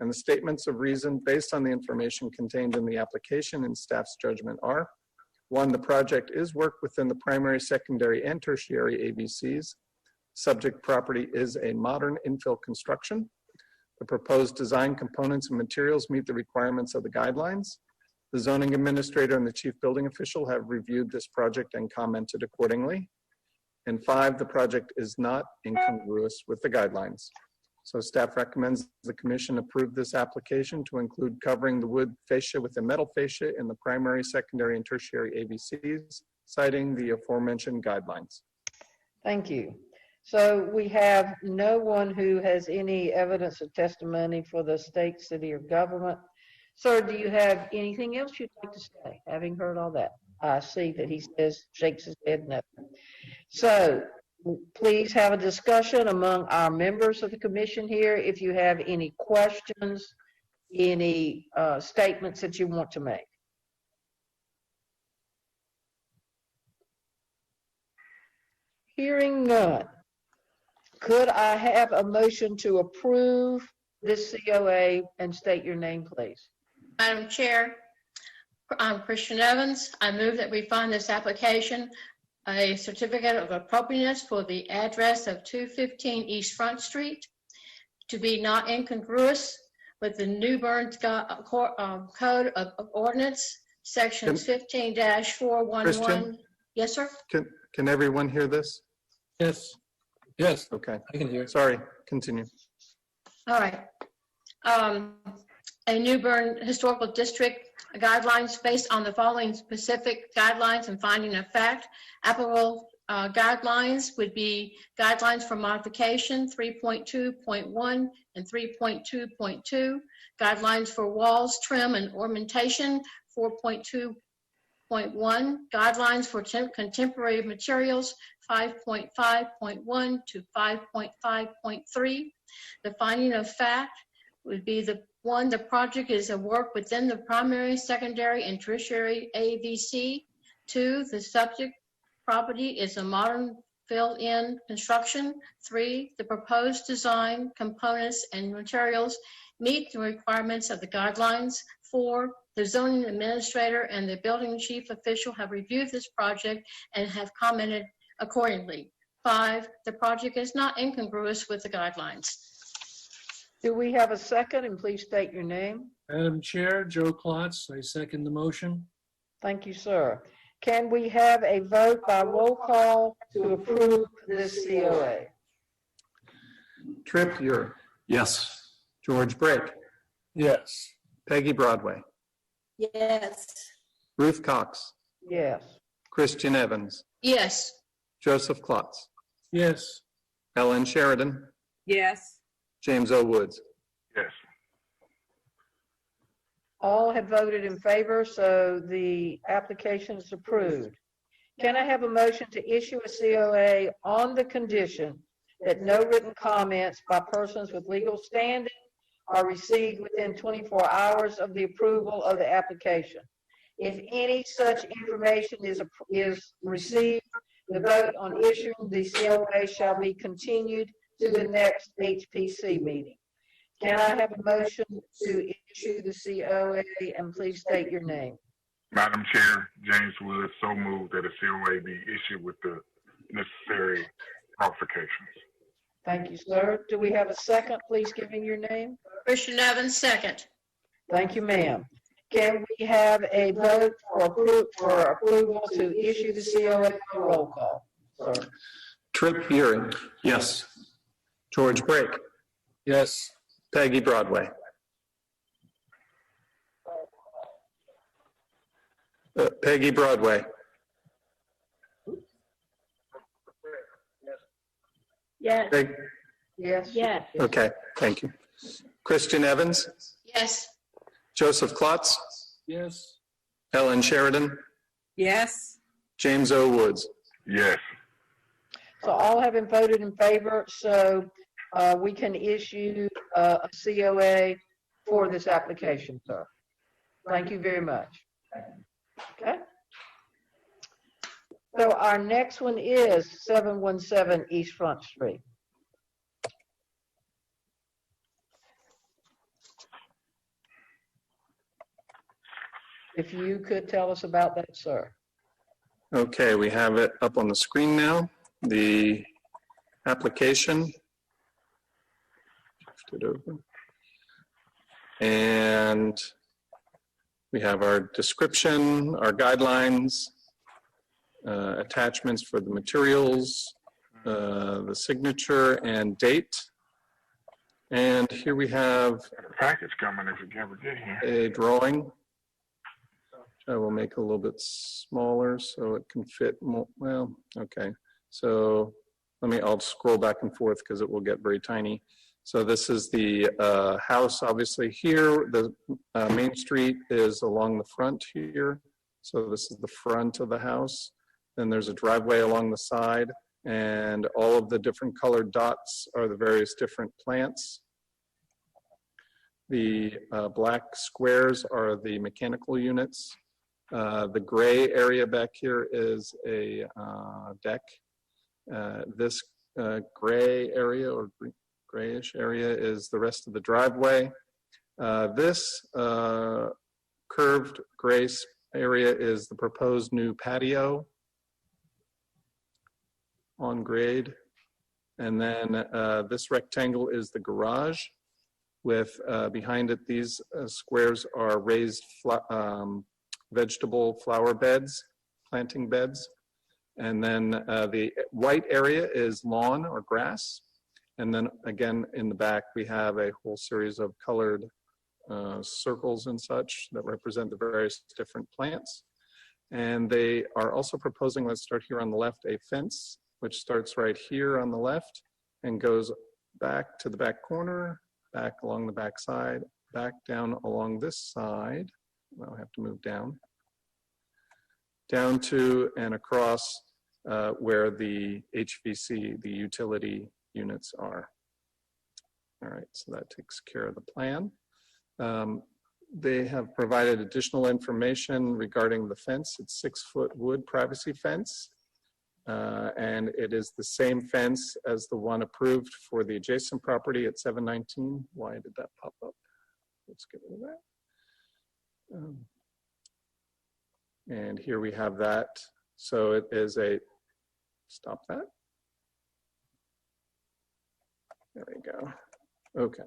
And the statements of reason based on the information contained in the application and staff's judgment are: 1, the project is work within the primary, secondary, and tertiary AVCs. Subject property is a modern infill construction. The proposed design components and materials meet the requirements of the guidelines. The zoning administrator and the chief building official have reviewed this project and commented accordingly. And 5, the project is not incongruous with the guidelines. So staff recommends the commission approve this application to include covering the wood fascia with a metal fascia in the primary, secondary, and tertiary AVCs, citing the aforementioned guidelines. Thank you. So we have no one who has any evidence of testimony for the state, city, or government. Sir, do you have anything else you'd like to say, having heard all that? I see that he says, shakes his head no. So please have a discussion among our members of the commission here. If you have any questions, any statements that you want to make. Hearing none, could I have a motion to approve this COA and state your name, please? Madam Chair, I'm Christian Evans. I move that we find this application a certificate of appropriateness for the address of 215 East Front Street to be not incongruous with the New Bern Code of Ordinance, sections 15-411. Christian? Yes, sir? Can everyone hear this? Yes, yes, Okay, I can hear. sorry, continue. All right. A New Bern Historical District guidelines based on the following specific guidelines and finding of fact. Applicable guidelines would be guidelines for modification 3.2.1 and 3.2.2. Guidelines for walls, trim, and ornamentation 4.2.1. Guidelines for contemporary materials 5.5.1 to 5.5.3. The finding of fact would be the one, the project is a work within the primary, secondary, and tertiary AVC. 2, the subject property is a modern fill-in construction. 3, the proposed design, components, and materials meet the requirements of the guidelines. 4, the zoning administrator and the building chief official have reviewed this project and have commented accordingly. 5, the project is not incongruous with the guidelines. Do we have a second? And please state your name. Madam Chair, Joe Klotz, I second the motion. Thank you, sir. Can we have a vote by roll call to approve this COA? Tripp Ure, Yes. George Brake, Yes. Peggy Broadway, Yes. Ruth Cox, Yes. Christian Evans, Yes. Joseph Klotz, Yes. Ellen Sheridan, Yes. James O. Woods. Yes. All have voted in favor, so the application is approved. Can I have a motion to issue a COA on the condition that no written comments by persons with legal standing are received within 24 hours of the approval of the application? If any such information is received, the vote on issuing the COA shall be continued to the next HPC meeting. Can I have a motion to issue the COA, and please state your name? Madam Chair, James Woods, so moved that a COA be issued with the necessary qualifications. Thank you, sir. Do we have a second, please giving your name? Christian Evans, second. Thank you, ma'am. Can we have a vote for approval to issue the COA by roll call? Sir. Tripp Ure, Yes. George Brake, Yes. Peggy Broadway. Peggy Broadway, Yes. Peg- Yes? Yes. okay, thank you. Christian Evans, Yes. Joseph Klotz, Yes. Ellen Sheridan, Yes. James O. Woods. Yes. So all having voted in favor, so we can issue a COA for this application, sir. Thank you very much. Okay. So our next one is 717 East Front Street. If you could tell us about that, sir. Okay, we have it up on the screen now. The application. Shift it over. And we have our description, our guidelines, attachments for the materials, the signature and date. And here we have Got a package coming if you ever get here. a drawing. Which I will make a little bit smaller so it can fit more. Well, okay. So I'll scroll back and forth because it will get very tiny. So this is the house, obviously here. The main street is along the front here. So this is the front of the house. Then there's a driveway along the side, and all of the different colored dots are the various different plants. The black squares are the mechanical units. The gray area back here is a deck. This gray area or grayish area is the rest of the driveway. This curved gray area is the proposed new patio on grade. And then this rectangle is the garage with behind it, these squares are raised vegetable flower beds, planting beds. And then the white area is lawn or grass. And then again, in the back, we have a whole series of colored circles and such that represent the various different plants. And they are also proposing, let's start here on the left, a fence, which starts right here on the left and goes back to the back corner, back along the back side, back down along this side. I'll have to move down to and across where the HVC, the utility units are. All right, so that takes care of the plan. They have provided additional information regarding the fence. It's 6-foot wood privacy fence. And it is the same fence as the one approved for the adjacent property at 719. Why did that pop up? Let's get rid of that. And here we have that. So it is a, stop that. There we go. Okay.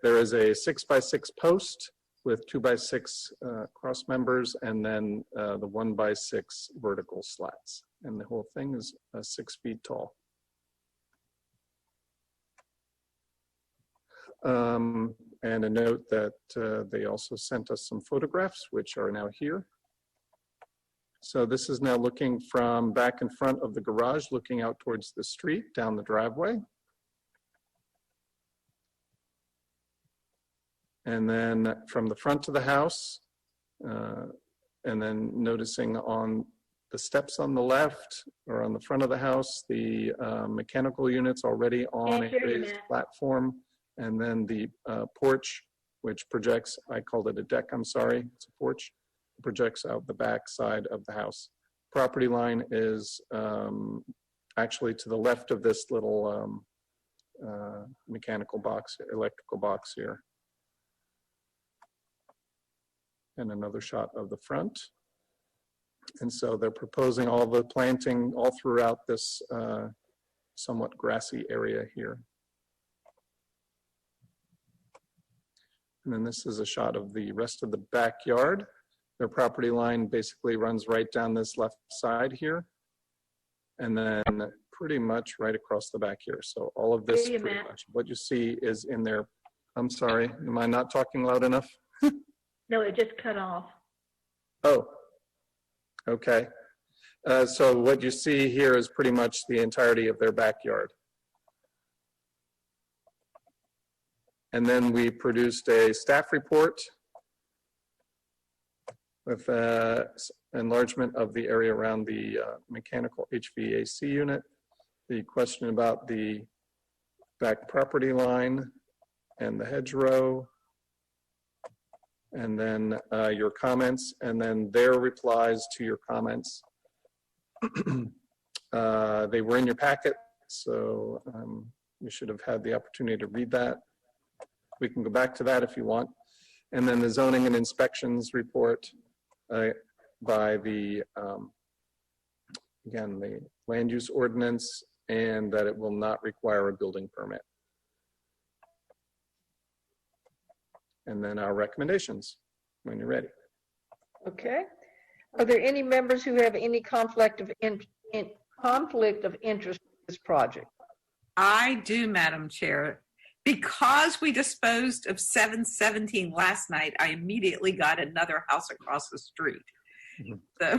There is a 6x6 post with 2x6 cross members, and then the 1x6 vertical slats. And the whole thing is 6 feet tall. And a note that they also sent us some photographs, which are now here. So this is now looking from back in front of the garage, looking out towards the street, down the driveway. And then from the front of the house, and then noticing on the steps on the left or on the front of the house, the mechanical units already on a raised platform, and then the porch, which projects, I called it a deck, I'm sorry, it's a porch, projects out the back side of the house. Property line is actually to the left of this little mechanical box, electrical box here. And another shot of the front. And so they're proposing all the planting all throughout this somewhat grassy area here. And then this is a shot of the rest of the backyard. Their property line basically runs right down this left side here. And then pretty much right across the back here. So all of this, pretty much, what you see is in there. I'm sorry, am I not talking loud enough? No, it just cut off. Oh, okay. So what you see here is pretty much the entirety of their backyard. And then we produced a staff report with enlargement of the area around the mechanical HVAC unit, the question about the back property line and the hedgerow, and then your comments, and then their replies to your comments. They were in your packet, so you should have had the opportunity to read that. We can go back to that if you want. And then the zoning and inspections report by the, again, the land use ordinance, and that it will not require a building permit. And then our recommendations when you're ready. Okay. Are there any members who have any conflict of interest in this project? I do, Madam Chair. Because we disposed of 717 last night, I immediately got another house across the street. So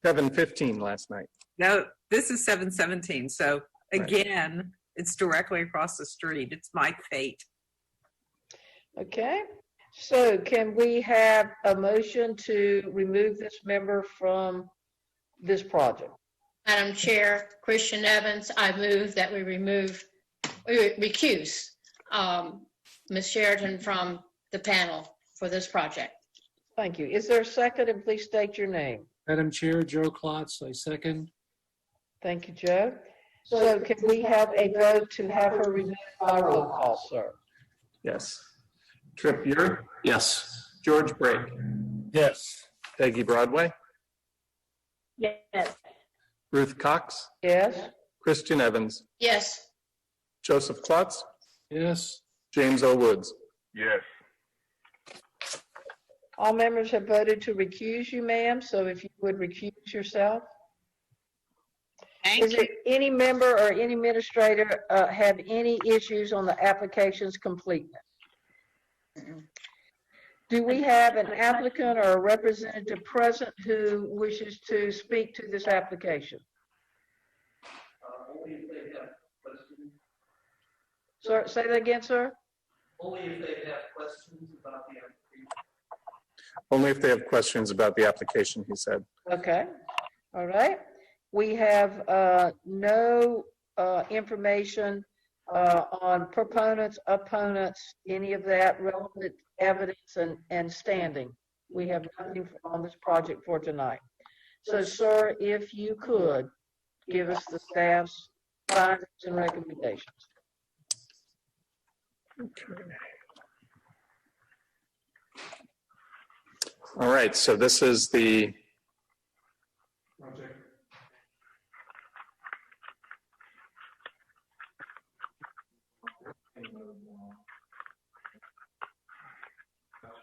715 last night. no, this is 717. So again, it's directly across the street. It's my fate. Okay. So can we have a motion to remove this member from this project? Madam Chair, Christian Evans, I move that we recuse Ms. Sheraton from the panel for this project. Thank you. Is there a second? And please state your name. Madam Chair, Joe Klotz, I second. Thank you, Joe. So can we have a vote to have her removed by roll call, sir? Yes. Trip Buer, Yes. George Brake, Yes. Peggy Broadway, Yes. Ruth Cox, Yes. Christian Evans, Yes. Joseph Klotz, Yes. James O. Woods. Yes. All members have voted to recuse you, ma'am, so if you would recuse yourself. Is there any member or any administrator have any issues on the application's completeness? Do we have an applicant or a representative present who wishes to speak to this application? Only if they have questions. Sir, say that again, sir? Only if they have questions about the application. Only if they have questions about the application, he said. Okay, all right. We have no information on proponents, opponents, any of that relevant evidence and standing. We have nothing on this project for tonight. So, sir, if you could, give us the staff's findings and recommendations. All right, so this is the project.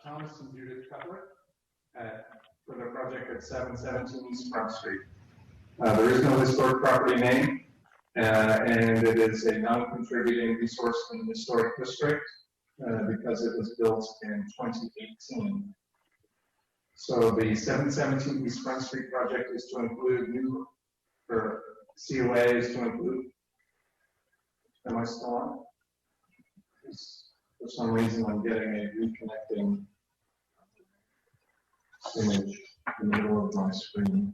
Thomas and Judith Cutler for the project at 717 East Front Street. There is no historic property name, and it is a non-contributing resource in the historic district because it was built in 2018. So the 717 East Front Street project is to include new, or COA is to include, am I still on? For some reason I'm getting a reconnecting image in the middle of my screen.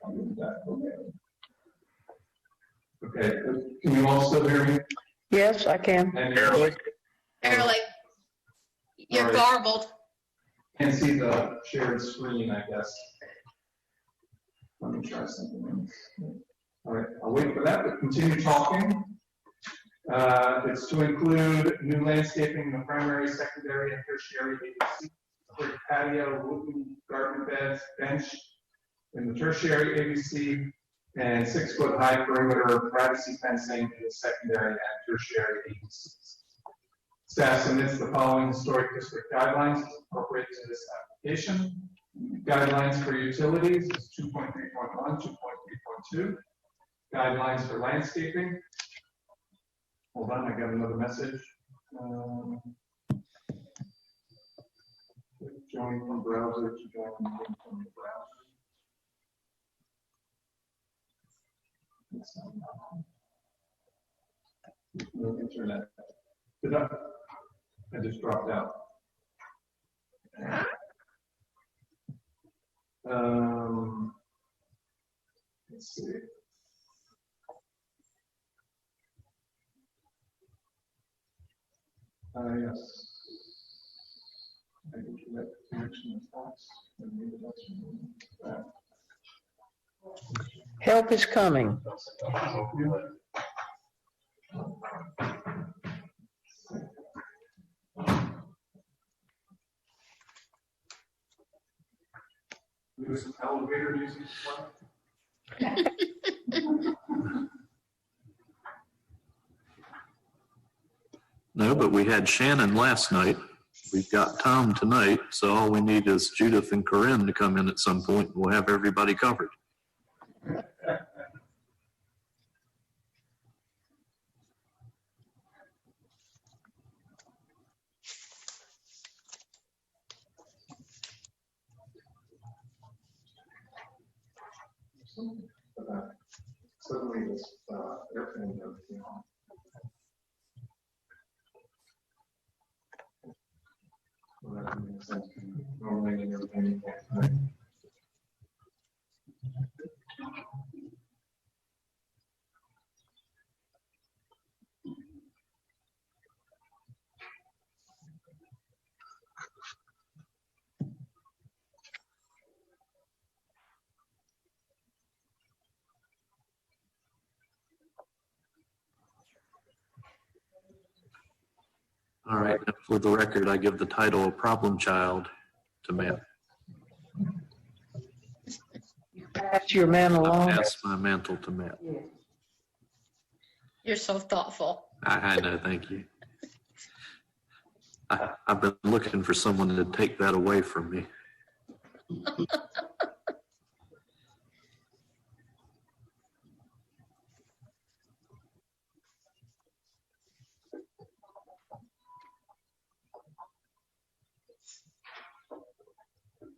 I'll do that. Okay, can you all still hear me? Yes, I can. Barely. You're All right. garbled. Can't see the shared screen, I guess. Let me try something else. All right, I'll wait for that, but continue talking. It's to include new landscaping in the primary, secondary, and tertiary AVC, patio, wooden garden beds, bench in the tertiary AVC, and 6-foot high perimeter privacy fencing in the secondary and tertiary AVCs. Staff submits the following historic district guidelines appropriate to this application. Guidelines for utilities is 2.3.1, 2.3.2. Guidelines for landscaping. Hold on, I got another message. Join from browser to join from the browser. No internet. I just dropped out. Let's see. Yes. I can connect connection spots. Help is coming. There's some elevator music. No, but we had Shannon last night. We've got Tom tonight, so all we need is Judith and Corinne to come in at some point. We'll have everybody covered. Suddenly this airplane everything on. Well, that makes sense. Normally in everything you can't. All right, for the record, I give the title of Problem Child to Matt. Pass your man I along. pass my mantle to Matt. You're so thoughtful. I know, thank you. I've been looking for someone to take that away from me.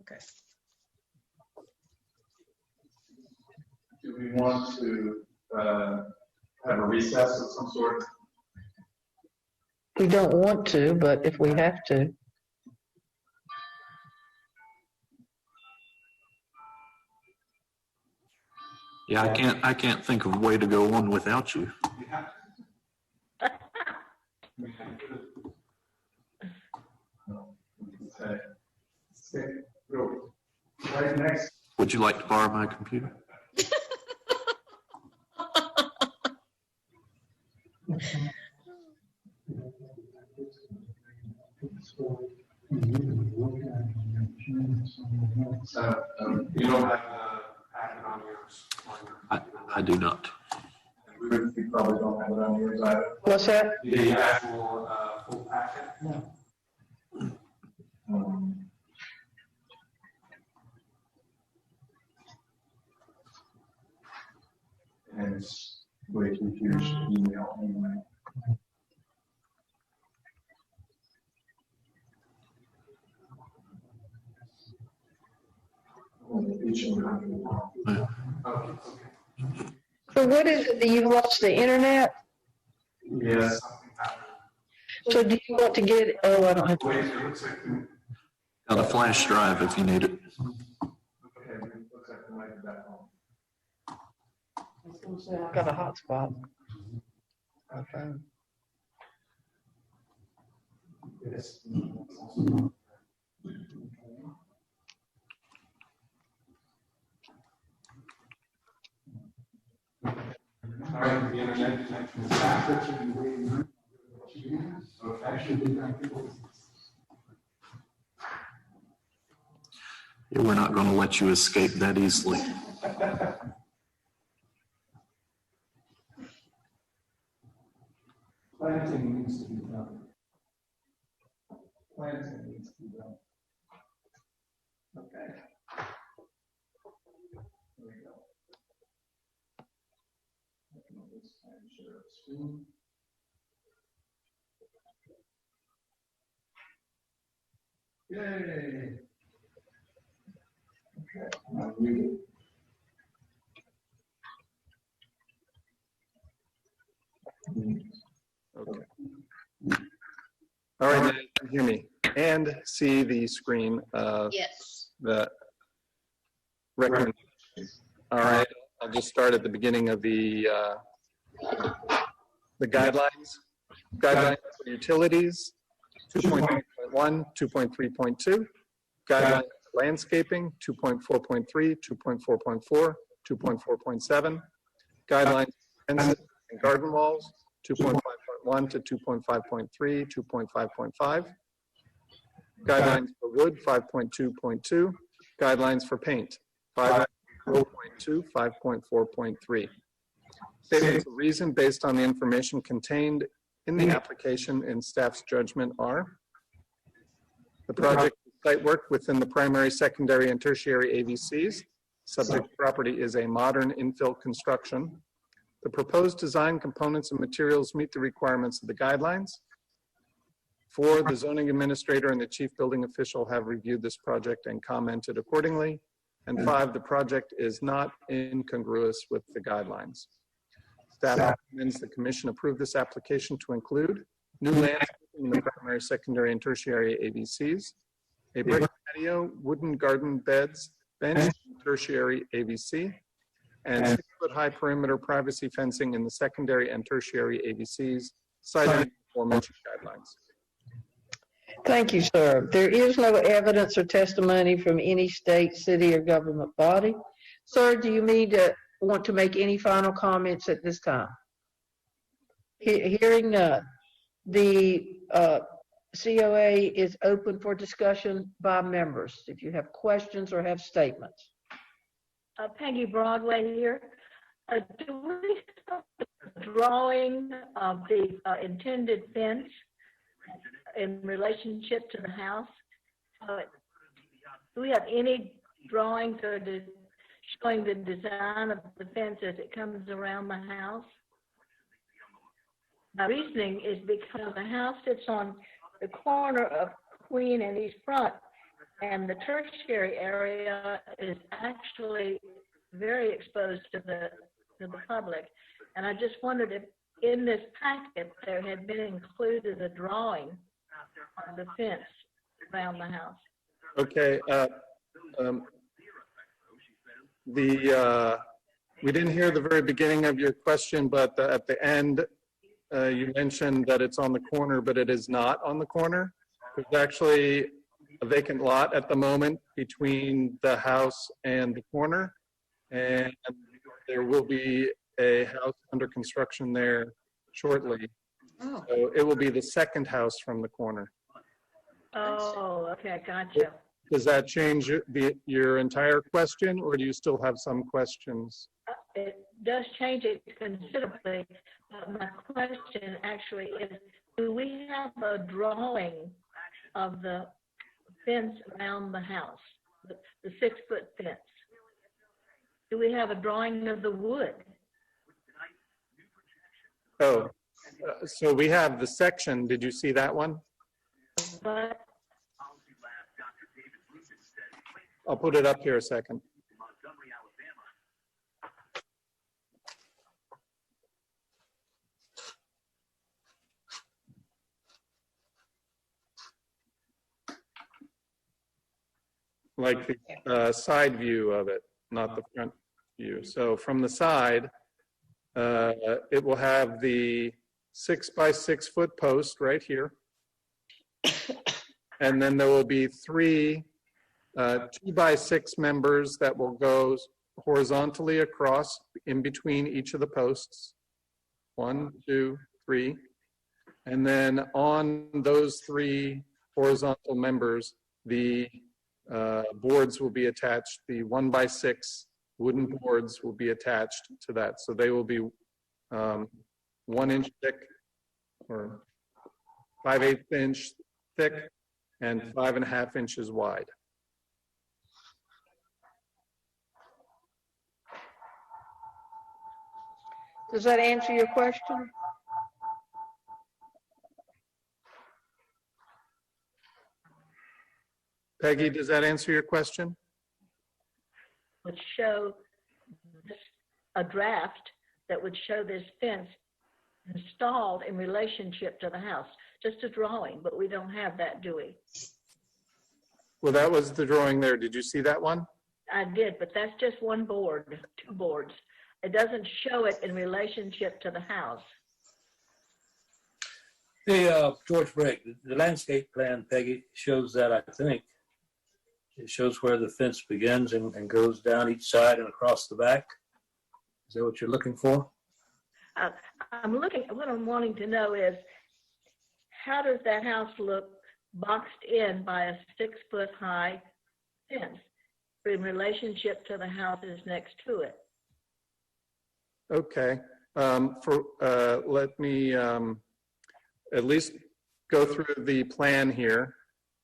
Okay. Do we want to have a recess of some sort? We don't want to, but if we have to. Yeah, I can't think of a way to go on without you. Okay, go right next. Would you like to borrow my computer? You don't have a packet on yours. I do not. You probably don't have it on yours either. What's that? The actual full packet? No. And it's way too huge to email anyway. So what is it that you've lost the internet? Yes. So do you want to get, oh, I don't have. Got a flash drive if you need it. I've got a hotspot. Okay. Yes. All right, the internet connection is back. So actually, Yeah, we're not going to let you escape that easily. Planting needs to be done. Planting needs to be done. Okay. There we go. This time share screen. Yay. Okay, now read it. Okay. All right, now you can hear me and see the screen of Yes. the recommendation. All right, I'll just start at the beginning of the guidelines. Guidelines for utilities, 2.3.1, 2.3.2. Guidelines for landscaping, 2.4.3, 2.4.4, 2.4.7. Guidelines for fences and garden walls, 2.5.1 to 2.5.3, 2.5.5. Guidelines for wood, 5.2.2. Guidelines for paint, 5.4.2, 5.4.3. Statements of reason based on the information contained in the application in staff's judgment are: the project site work within the primary, secondary, and tertiary AVCs. Subject property is a modern infill construction. The proposed design, components, and materials meet the requirements of the guidelines. 4, the zoning administrator and the chief building official have reviewed this project and commented accordingly. And 5, the project is not incongruous with the guidelines. Staff recommends the commission approve this application to include new landscaping in the primary, secondary, and tertiary AVCs, a brick patio, wooden garden beds, bench, tertiary AVC, and 6-foot-high perimeter privacy fencing in the secondary and tertiary AVCs, cited in the aforementioned guidelines. Thank you, sir. There is no evidence or testimony from any state, city, or government body. Sir, do you want to make any final comments at this time? Hearing none. The COA is open for discussion by members. If you have questions or have statements. Peggy Broadway here. Do we have a drawing of the intended fence in relationship to the house? Do we have any drawings or showing the design of the fence as it comes around the house? My reasoning is because the house sits on the corner of Queen and East Front, and the tertiary area is actually very exposed to the public. And I just wondered if in this packet there had been included a drawing of the fence around the house. Okay. We didn't hear the very beginning of your question, but at the end, you mentioned that it's on the corner, but it is not on the corner. There's actually a vacant lot at the moment between the house and the corner, and there will be a house under construction there shortly. Oh, So it will be the second house from the corner. Oh, okay, gotcha. Does that change your entire question, or do you still have some questions? It does change it considerably. My question actually is, do we have a drawing of the fence around the house, the 6-foot fence? Do we have a drawing of the wood? Oh, so we have the section. Did you see that one? But I'll put it up here a second. Like the side view of it, not the front view. So from the side, it will have the 6 by 6 foot post right here. And then there will be 3 2 by 6 members that will go horizontally across in between each of the posts. 1, 2, 3. And then on those 3 horizontal members, the boards will be attached. The 1 by 6 wooden boards will be attached to that. So they will be 1 inch thick or 5/8 inch thick and 5.5 inches wide. Does that answer your question? Peggy, does that answer your question? would show a draft that would show this fence installed in relationship to the house. Just a drawing, but we don't have that, do we? Well, that was the drawing there. Did you see that one? I did, but that's just one board, 2 boards. It doesn't show it in relationship to the house. The George Brake, the landscape plan, Peggy, shows that, I think. It shows where the fence begins and goes down each side and across the back. Is that what you're looking for? What I'm wanting to know is, how does that house look boxed in by a 6-foot high fence in relationship to the houses next to it? Okay. Let me at least go through the plan here,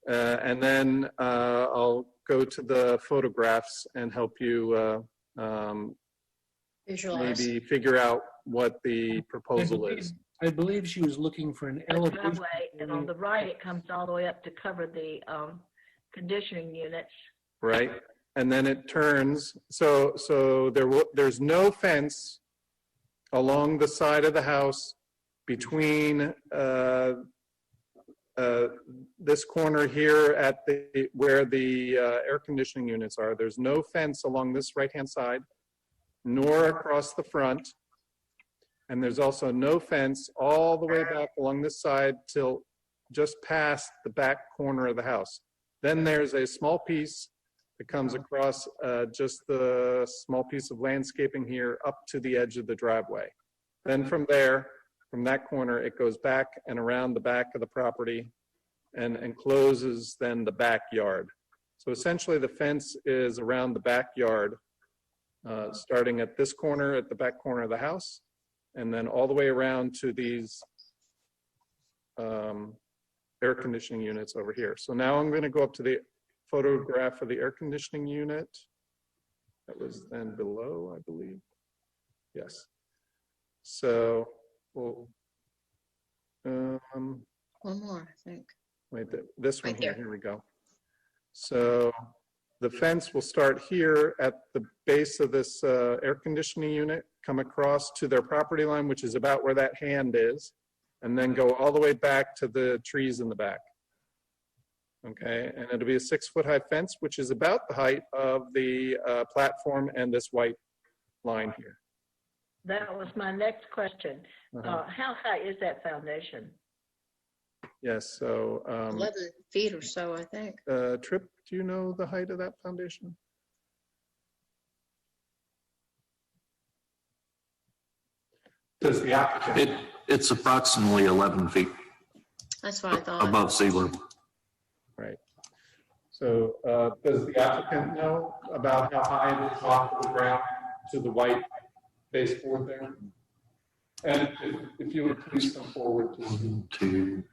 and then I'll go to the photographs and help you visualize. maybe figure out what the proposal is. I believe she was looking for an elevation. Driveway, and on the right, it comes all the way up to cover the conditioning units. Right, and then it turns. So there's no fence along the side of the house between this corner here at where the air conditioning units are. There's no fence along this right-hand side, nor across the front. And there's also no fence all the way back along this side till just past the back corner of the house. Then there's a small piece that comes across just the small piece of landscaping here up to the edge of the driveway. Then from there, from that corner, it goes back and around the back of the property and encloses then the backyard. So essentially the fence is around the backyard, starting at this corner, at the back corner of the house, and then all the way around to these air conditioning units over here. So now I'm going to go up to the photograph of the air conditioning unit. That was then below, I believe. Yes. So, well, One more, I think. wait, this one Right here, there. here we go. So the fence will start here at the base of this air conditioning unit, come across to their property line, which is about where that hand is, and then go all the way back to the trees in the back. Okay, and it'll be a 6-foot high fence, which is about the height of the platform and this white line here. That was my next question. How high is that foundation? Yes, so 11 feet or so, I think. Tripp, do you know the height of that foundation? Does the applicant? It's approximately 11 feet That's what I thought. above sea level. Right. So does the applicant know about how high it is off the ground to the white baseboard there? And if you would please come forward to 1, 2,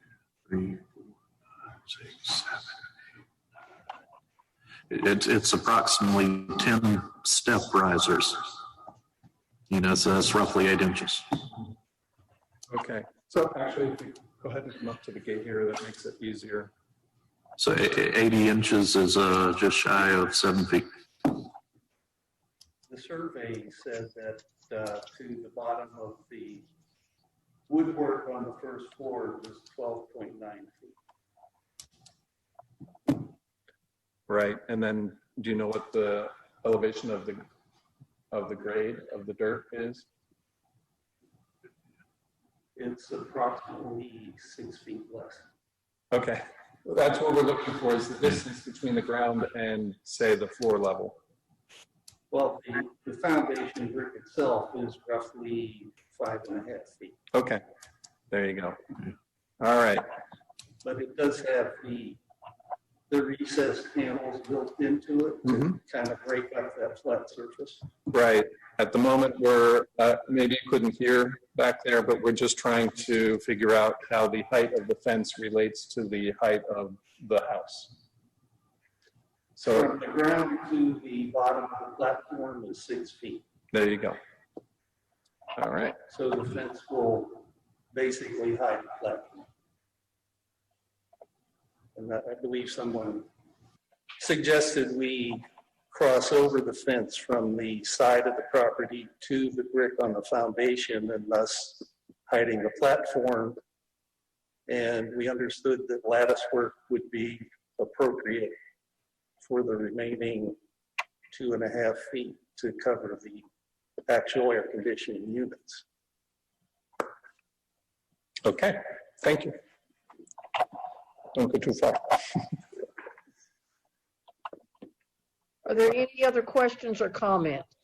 3, 4, 6, 7. It's approximately 10 step risers. You know, so that's roughly 8 inches. Okay. So actually, if you go ahead and come up to the gate here, that makes it easier. So 80 inches is just shy of 7 feet. The survey says that to the bottom of the woodwork on the first floor was 12.9 feet. Right. And then do you know what the elevation of the grade of the dirt is? It's approximately 6 feet less. Okay. That's what we're looking for, is the distance between the ground and, say, the floor level. Well, the foundation brick itself is roughly 5.5 feet, Okay. There you go. All right. but it does have the recessed panels built into it to kind of break up that flat surface. Right. At the moment, we're, maybe you couldn't hear back there, but we're just trying to figure out how the height of the fence relates to the height of the house. So From the ground to the bottom of the platform is 6 feet. there you go. All right. So the fence will basically hide the platform. And I believe someone suggested we cross over the fence from the side of the property to the brick on the foundation and thus hiding the platform. And we understood that lattice work would be appropriate for the remaining 2.5 feet to cover the actual air conditioning units. Okay. Thank you. Don't go too far. Are there any other questions or comments?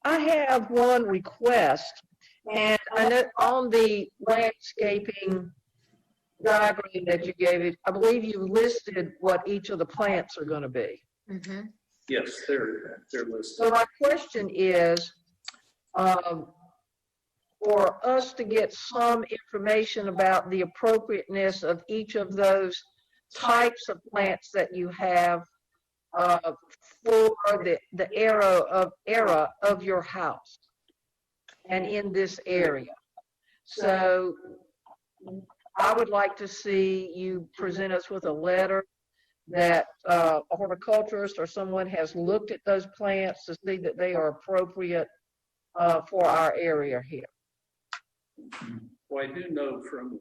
I have one request, and I know on the landscaping diagram that you gave it, I believe you listed what each of the plants are going to be. Mhm. Yes, they're listed. So my question is, for us to get some information about the appropriateness of each of those types of plants that you have for the era of your house and in this area. So I would like to see you present us with a letter that a horticulturist or someone has looked at those plants to see that they are appropriate for our area here. Well, I do know from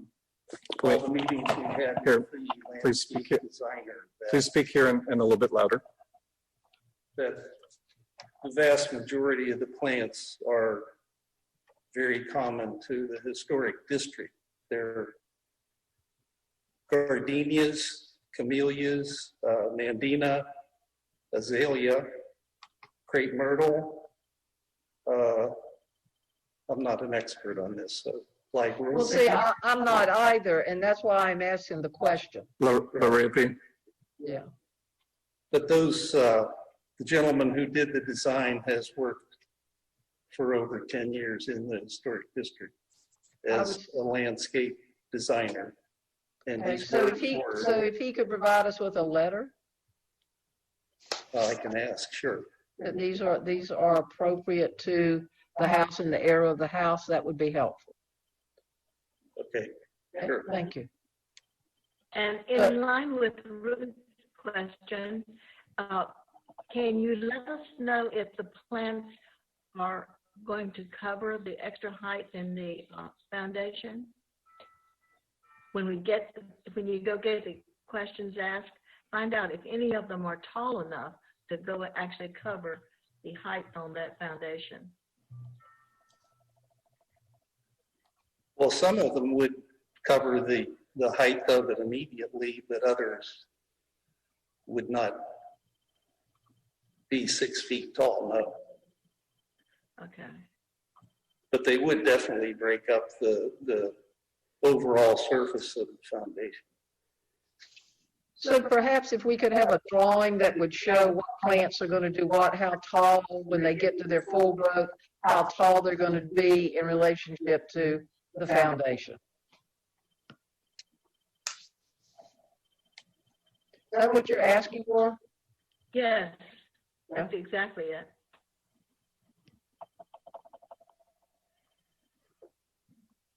all the meetings we had Here, with the please speak landscape designer Please speak here and a little bit louder. that the vast majority of the plants are very common to the historic district. They're gardenias, camellias, nandina, azalea, crepe myrtle. I'm not an expert on this, so like. Well, see, I'm not either, and that's why I'm asking the question. Lorraine? Yeah. But those, the gentleman who did the design has worked for over 10 years in the historic district as a landscape designer. And Okay, he's so worked if he could provide us with a letter I can ask, sure. that these are appropriate to the house and the area of the house, that would be helpful. Okay, Okay, sure. thank you. And in line with Ruth's question, can you let us know if the plants are going to cover the extra height in the foundation? When you go get the questions asked, find out if any of them are tall enough to go actually cover the height on that foundation. Well, some of them would cover the height of it immediately, but others would not be 6 feet tall, no. Okay. but they would definitely break up the overall surface of the foundation. So perhaps if we could have a drawing that would show what plants are going to do what, how tall when they get to their full growth, how tall they're going to be in relationship to the foundation. Is that what you're asking for? Yes, that's exactly it.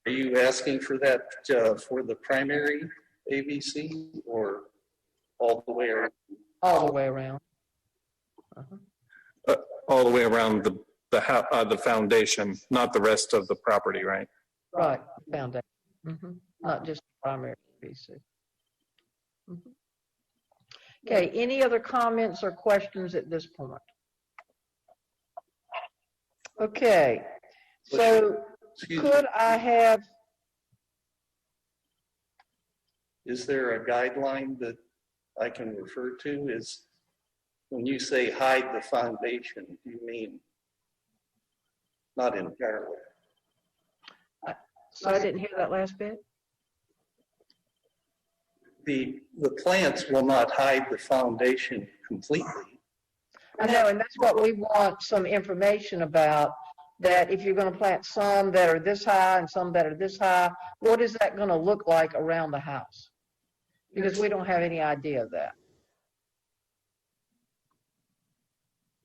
Are you asking for that for the primary AVC or all the way around? All the way around. All the way around the foundation, not the rest of the property, right? Right, foundation. Not just primary AVC. Okay, any other comments or questions at this point? Okay, so could I have, Is there a guideline that I can refer to? Is when you say hide the foundation, do you mean not entirely? so I didn't hear that last bit? The plants will not hide the foundation completely. I know, and that's what we want some information about, that if you're going to plant some that are this high and some that are this high, what is that going to look like around the house? Because we don't have any idea of that.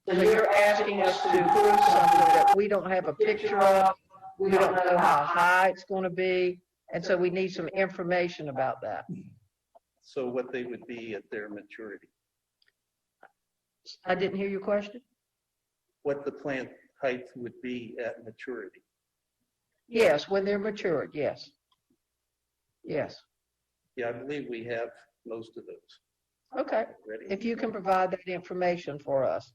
So you're asking us to prove something that we don't have a picture of, we don't know how high it's going to be, and so we need some information about that. So what they would be at their maturity. I didn't hear your question? What the plant height would be at maturity. Yes, when they're matured, yes. Yes. Yeah, I believe we have most of those. Okay, already. if you can provide that information for us.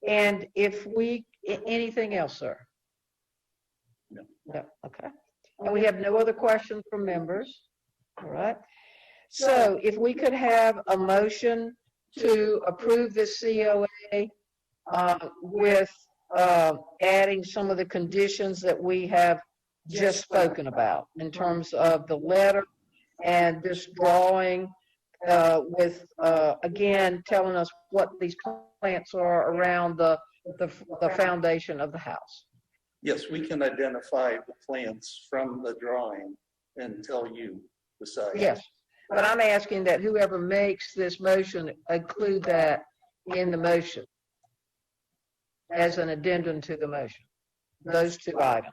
And if we, anything else, sir? No. No, okay. And we have no other questions from members, all right? So if we could have a motion to approve this COA with adding some of the conditions that we have just spoken about in terms of the letter and this drawing with, again, telling us what these plants are around the foundation of the house. Yes, we can identify the plants from the drawing and tell you the size. Yes, but I'm asking that whoever makes this motion include that in the motion as an addendum to the motion, those two items.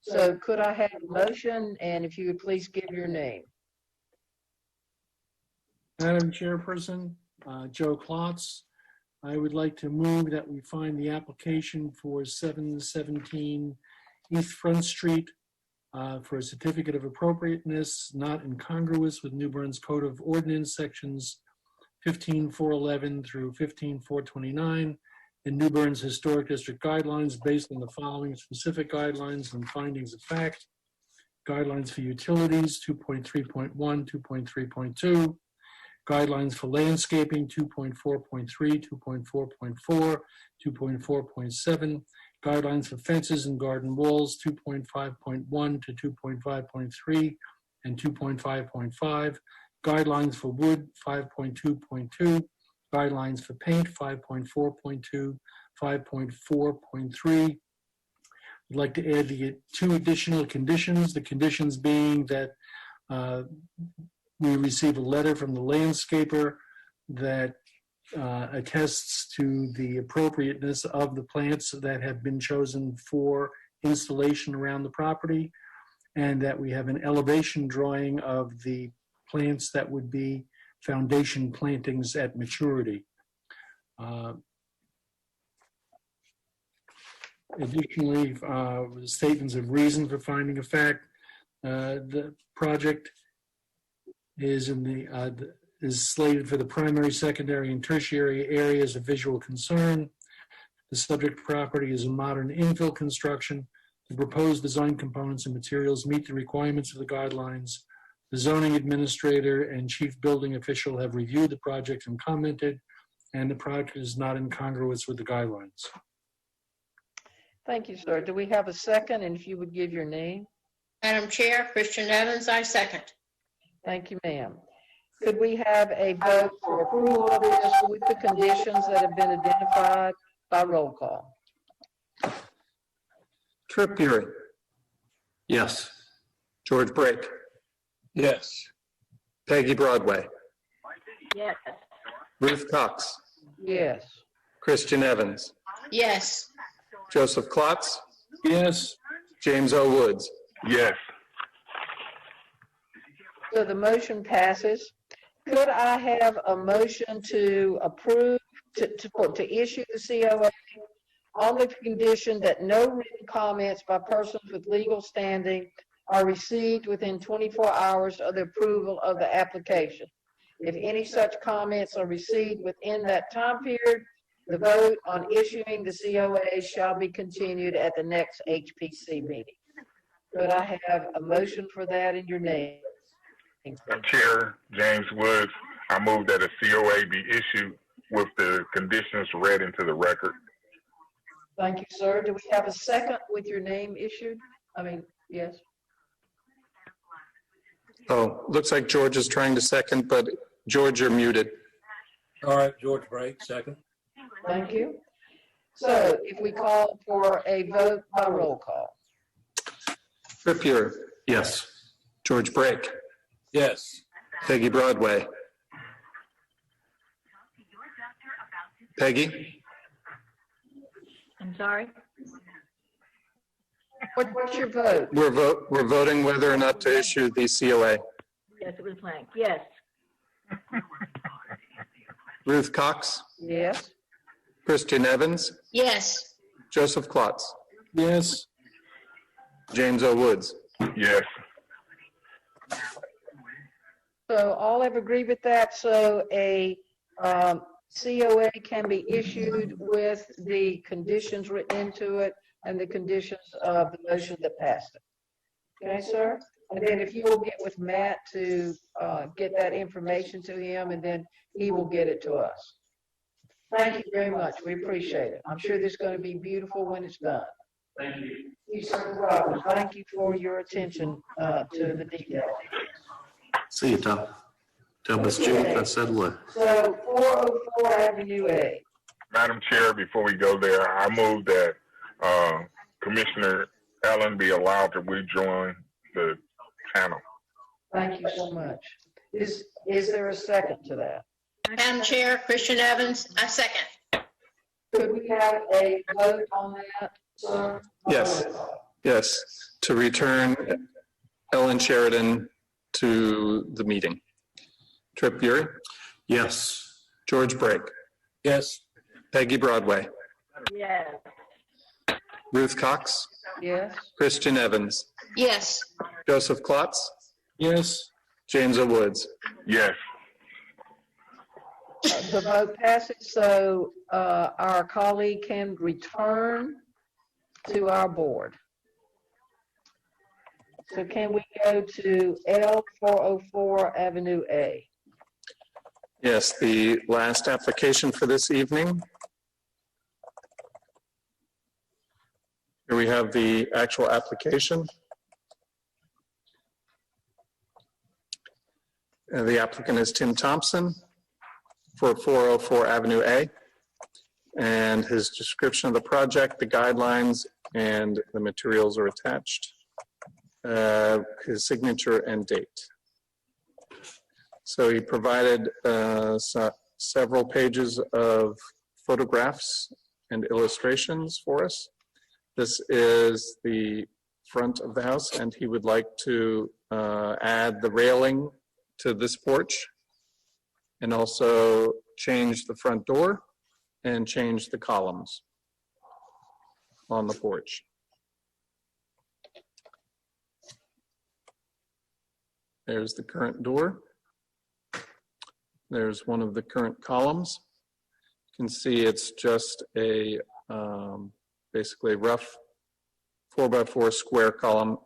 So could I have a motion, and if you would please give your name? Madam Chairperson, Joe Klotz. I would like to move that we find the application for 717 East Front Street for a certificate of appropriateness not incongruous with New Bern's Code of Ordinance sections 15411 through 15429 and New Bern's Historic District guidelines based on the following specific guidelines and findings of fact. Guidelines for utilities 2.3.1, 2.3.2. Guidelines for landscaping 2.4.3, 2.4.4, 2.4.7. Guidelines for fences and garden walls 2.5.1 to 2.5.3 and 2.5.5. Guidelines for wood 5.2.2. Guidelines for paint 5.4.2, 5.4.3. I'd like to add the two additional conditions, the conditions being that we receive a letter from the landscaper that attests to the appropriateness of the plants that have been chosen for installation around the property, and that we have an elevation drawing of the plants that would be foundation plantings at maturity. Additionally, statements of reason for finding of fact. The project is is slated for the primary, secondary, and tertiary areas of visual concern. The subject property is a modern infill construction. The proposed design components and materials meet the requirements of the guidelines. The zoning administrator and chief building official have reviewed the project and commented, and the project is not incongruous with the guidelines. Thank you, sir. Do we have a second? And if you would give your name. Madam Chair, Christian Evans, I second. Thank you, ma'am. Could we have a vote for approval of this with the conditions that have been identified by roll call? Trip Bury, Yes. George Brake, Yes. Peggy Broadway, Yes. Ruth Cox, Yes. Christian Evans, Yes. Joseph Klotz, Yes. James O. Woods. Yes. So the motion passes. Could I have a motion to approve, to issue the COA on the condition that no written comments by persons with legal standing are received within 24 hours of the approval of the application? If any such comments are received within that time period, the vote on issuing the COA shall be continued at the next HPC meeting. Could I have a motion for that in your name? Chair James Woods, I move that a COA be issued with the conditions read into the record. Thank you, sir. Do we have a second with your name issued? Yes. Oh, looks like George is trying to second, but George, you're muted. All right, George Brake, second. Thank you. So if we call for a vote by roll call. Trip Bury, Yes. George Brake, Yes. Peggy Broadway. Peggy? I'm sorry? What's your vote? We're voting whether or not to issue the COA. Yes, it was blank. Yes. Ruth Cox, Yes. Christian Evans, Yes. Joseph Klotz, Yes. James O. Woods. Yes. So all have agreed with that. So a COA can be issued with the conditions written into it and the conditions of the motion that passed it. Okay, sir? And then if you will get with Matt to get that information to him, and then he will get it to us. Thank you very much. We appreciate it. I'm sure this is going to be beautiful when it's done. Thank you. You, sir. Thank you for your attention to the detail. See you, Tom. Tell Miss Judith I said hello. So 404 Avenue A. Madam Chair, before we go there, I move that Commissioner Allen be allowed to rejoin the panel. Thank you so much. Is there a second to that? Madam Chair, Christian Evans, I second. Could we have a vote on that, sir? Yes, to return Ellen Sheridan to the meeting. Trip Bury, Yes. George Brake, Yes. Peggy Broadway, Yes. Ruth Cox, Yes. Christian Evans, Yes. Joseph Klotz, Yes. James O. Woods. Yes. The vote passes, so our colleague can return to our board. So can we go to L404 Avenue A? Yes, the last application for this evening. Here we have the actual application. The applicant is Tim Thompson for 404 Avenue A. And his description of the project, the guidelines, and the materials are attached. His signature and date. So he provided several pages of photographs and illustrations for us. This is the front of the house, and he would like to add the railing to this porch and also change the front door and change the columns on the porch. There's the current door. There's one of the current columns. You can see it's just a basically rough 4x4 square column,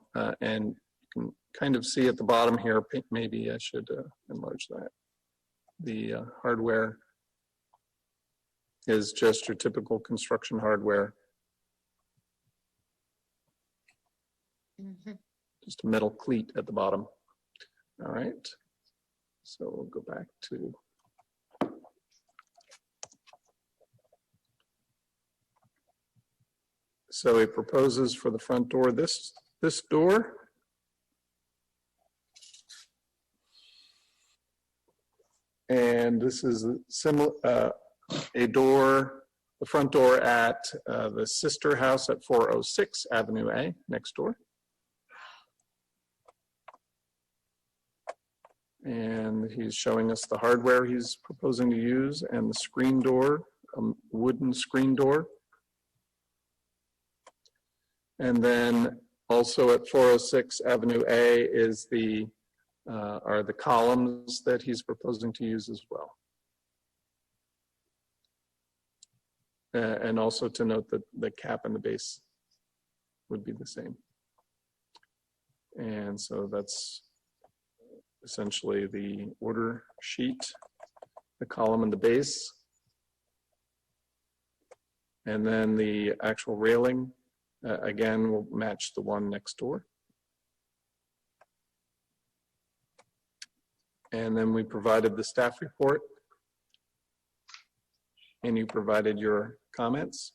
and you can kind of see at the bottom here, maybe I should enlarge that. The hardware is just your typical construction hardware. Just a metal cleat at the bottom. All right. So we'll go back to. So he proposes for the front door this door. And this is similar, a door, the front door at the sister house at 406 Avenue A, next door. And he's showing us the hardware he's proposing to use and the screen door, a wooden screen door. And then also at 406 Avenue A is are the columns that he's proposing to use as well. And also to note that the cap and the base would be the same. And so that's essentially the order sheet, the column and the base. And then the actual railing, again, will match the one next door. And then we provided the staff report. And you provided your comments.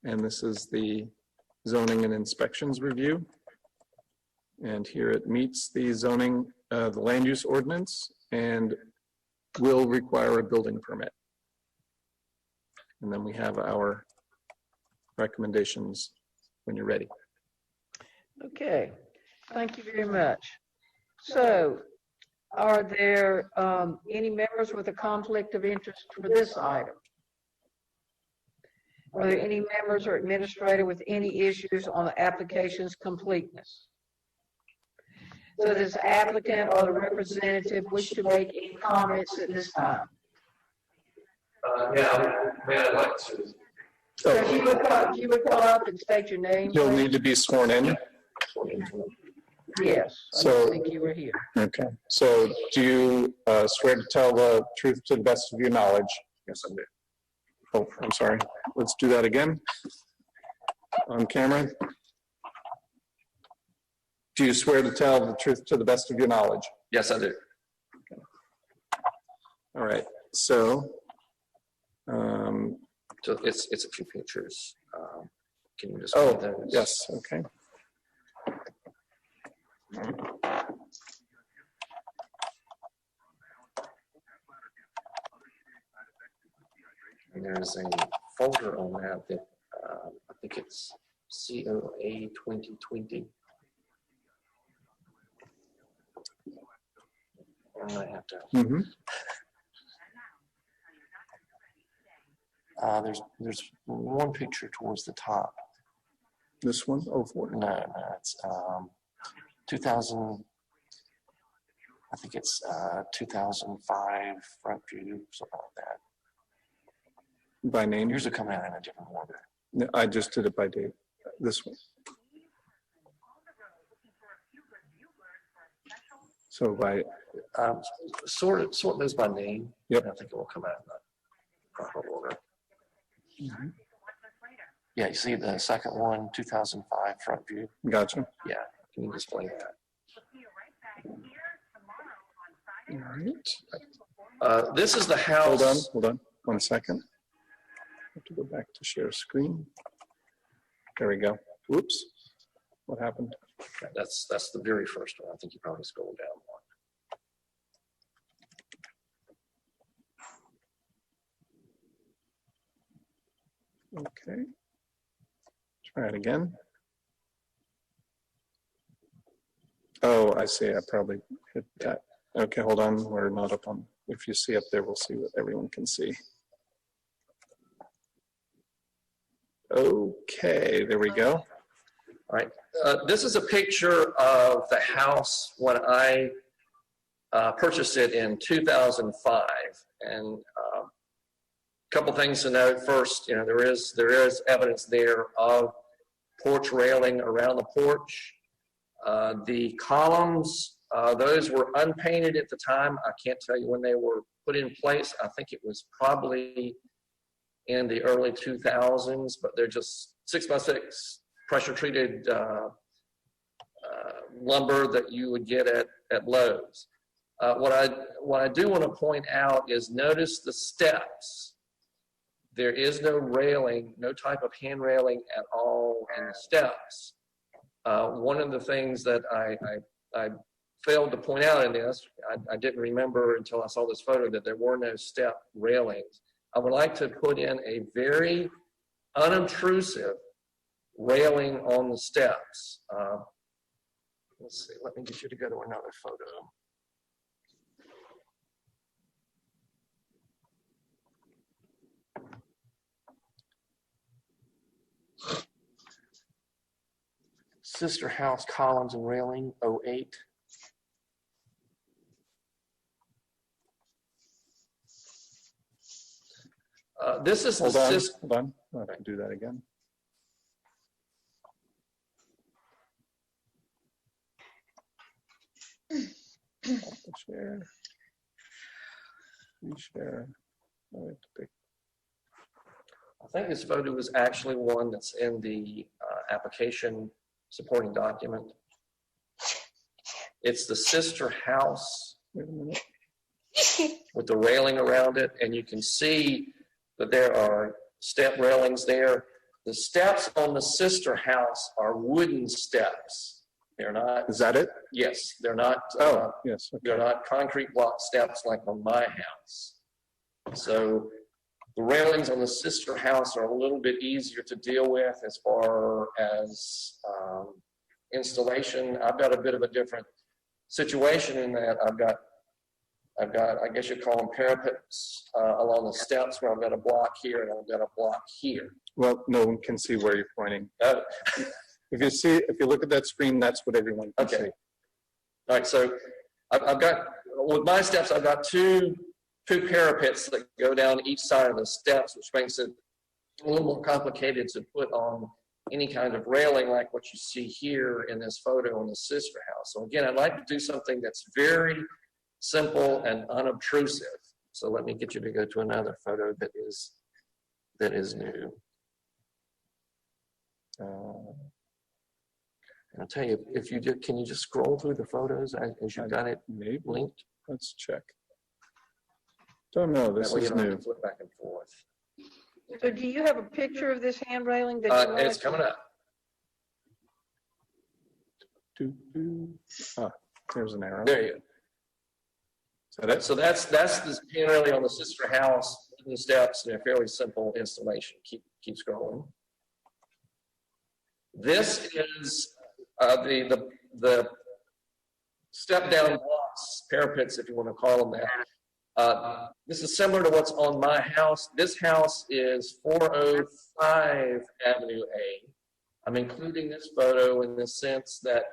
And this is the zoning and inspections review. And here it meets the zoning, the land use ordinance, and will require a building permit. And then we have our recommendations when you're ready. Okay, thank you very much. So, are there any members with a conflict of interest for this item? Are there any members or administrator with any issues on the application's completeness? So does the applicant or the representative wish to make any comments at this time? Yeah, I'd like to. So if you would come up and state your name. You'll please. need to be sworn in. Yes, I So- don't think you were here. Okay. So do you swear to tell the truth to the best of your knowledge? Yes, I do. Oh, I'm sorry. Let's do that again. On camera. Do you swear to tell the truth to the best of your knowledge? Yes, I do. All right. So, So it's a few pictures. Can you just? oh, read those? yes. Okay. And there's a folder on that I think it's COA 2020. I might have to. Mm-hmm. There's one picture towards the top. This one? Oh, 4. No, it's 2000. I think it's 2005 front view, something like that. By name? Yours will come out in a different order. No, I just did it by date. This one. So by. Sort those by name. Yep. And I think it will come out in the proper order. Mm-hmm. Yeah, you see the second one, 2005 front view. Gotcha. Yeah, can you display that? All right. This is the house. Hold on. 1 second. I have to go back to share screen. There we go. Whoops. What happened? That's the very first one. I think you probably scrolled down one. Okay. Try it again. Oh, I see. I probably hit that. Okay, hold on. We're not up on. If you see up there, we'll see what everyone can see. Okay, there we go. All right. This is a picture of the house when I purchased it in 2005. And a couple things to note. First, there is evidence there of porch railing around the porch. The columns, those were unpainted at the time. I can't tell you when they were put in place. I think it was probably in the early 2000s, but they're just 6x6 pressure treated lumber that you would get at Lowe's. What I do want to point out is notice the steps. There is no railing, no type of hand railing at all in the steps. One of the things that I failed to point out in this, I didn't remember until I saw this photo that there were no step railings. I would like to put in a very unobtrusive railing on the steps. Let's see, let me get you to go to another photo. Sister house columns and railing, 08. This is Hold the on, sister. hold on. I can do that again. Share. Reshare. I have to pick. I think this photo is actually one that's in the application supporting document. It's the sister house Wait a minute. with the railing around it, and you can see that there are step railings there. The steps on the sister house are wooden steps. They're not. Is that it? Yes, they're not. Oh, yes. Okay. They're not concrete block steps like on my house. So the railings on the sister house are a little bit easier to deal with as far as installation. I've got a bit of a different situation in that I've got, I guess you'd call them parapets along the steps where I've got a block here and I've got a block here. Well, no one can see where you're pointing. If you look at that screen, that's what everyone can see. All right, so I've got, with my steps, I've got two parapets that go down each side of the steps, which makes it a little more complicated to put on any kind of railing like what you see here in this photo on the sister house. So again, I'd like to do something that's very simple and unobtrusive. So let me get you to go to another photo that is new. I'll tell you, if you did, can you just scroll through the photos as you've got it Maybe. linked? Let's check. Don't know. This That way you is don't have new. to flip back and forth. So do you have a picture of this hand railing that you It's coming up. Ah, there's an arrow. There you go. Is that it? So that's the hand railing on the sister house, wooden steps, and a fairly simple installation. Keep scrolling. This is the step down blocks, parapets, if you want to call them that. This is similar to what's on my house. This house is 405 Avenue A. I'm including this photo in the sense that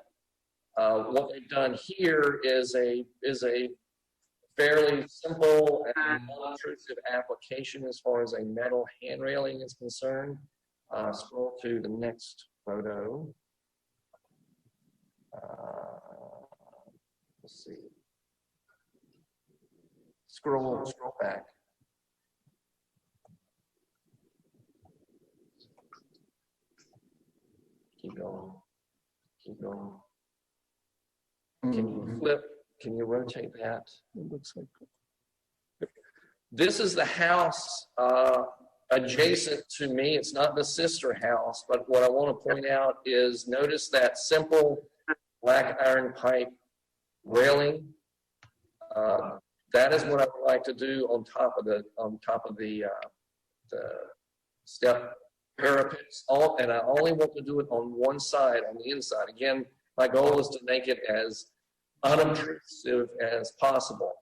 what they've done here is a fairly simple and unobtrusive application as far as a metal hand railing is concerned. Scroll to the next photo. Let's see. Scroll back. Keep going. Keep going. Can you flip? Can you rotate that? It looks like. This is the house adjacent to me. It's not the sister house, but what I want to point out is notice that simple black iron pipe railing. That is what I would like to do on top of the step parapets. And I only want to do it on one side, on the inside. Again, my goal is to make it as unobtrusive as possible.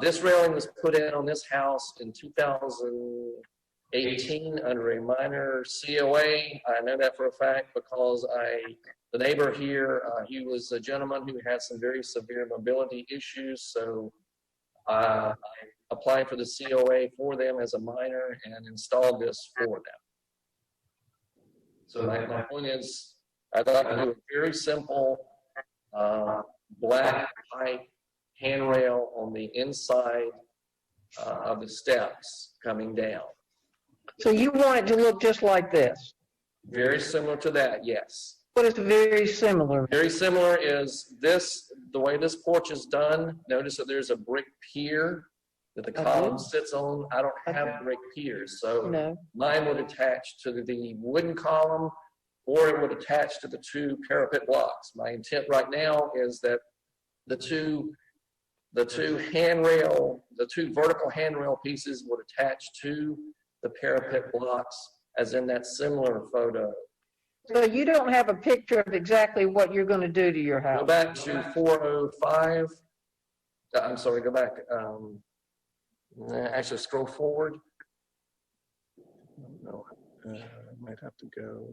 This railing was put in on this house in 2018 under a minor COA. I know that for a fact because the neighbor here, he was a gentleman who had some very severe mobility issues, so I applied for the COA for them as a minor and installed this for them. So my point is, I'd like to do a very simple black pipe handrail on the inside of the steps coming down. So you want it to look just like this? Very similar to that, yes. What is very similar? Very similar is this, the way this porch is done. Notice that there's a brick pier that the column sits on. I don't have brick piers, so No. mine would attach to the wooden column, or it would attach to the two parapet blocks. My intent right now is that the two vertical handrail pieces would attach to the parapet blocks, as in that similar photo. So you don't have a picture of exactly what you're going to do to your house? Go back to 405. I'm sorry, go back. Actually, scroll forward. No, might have to go,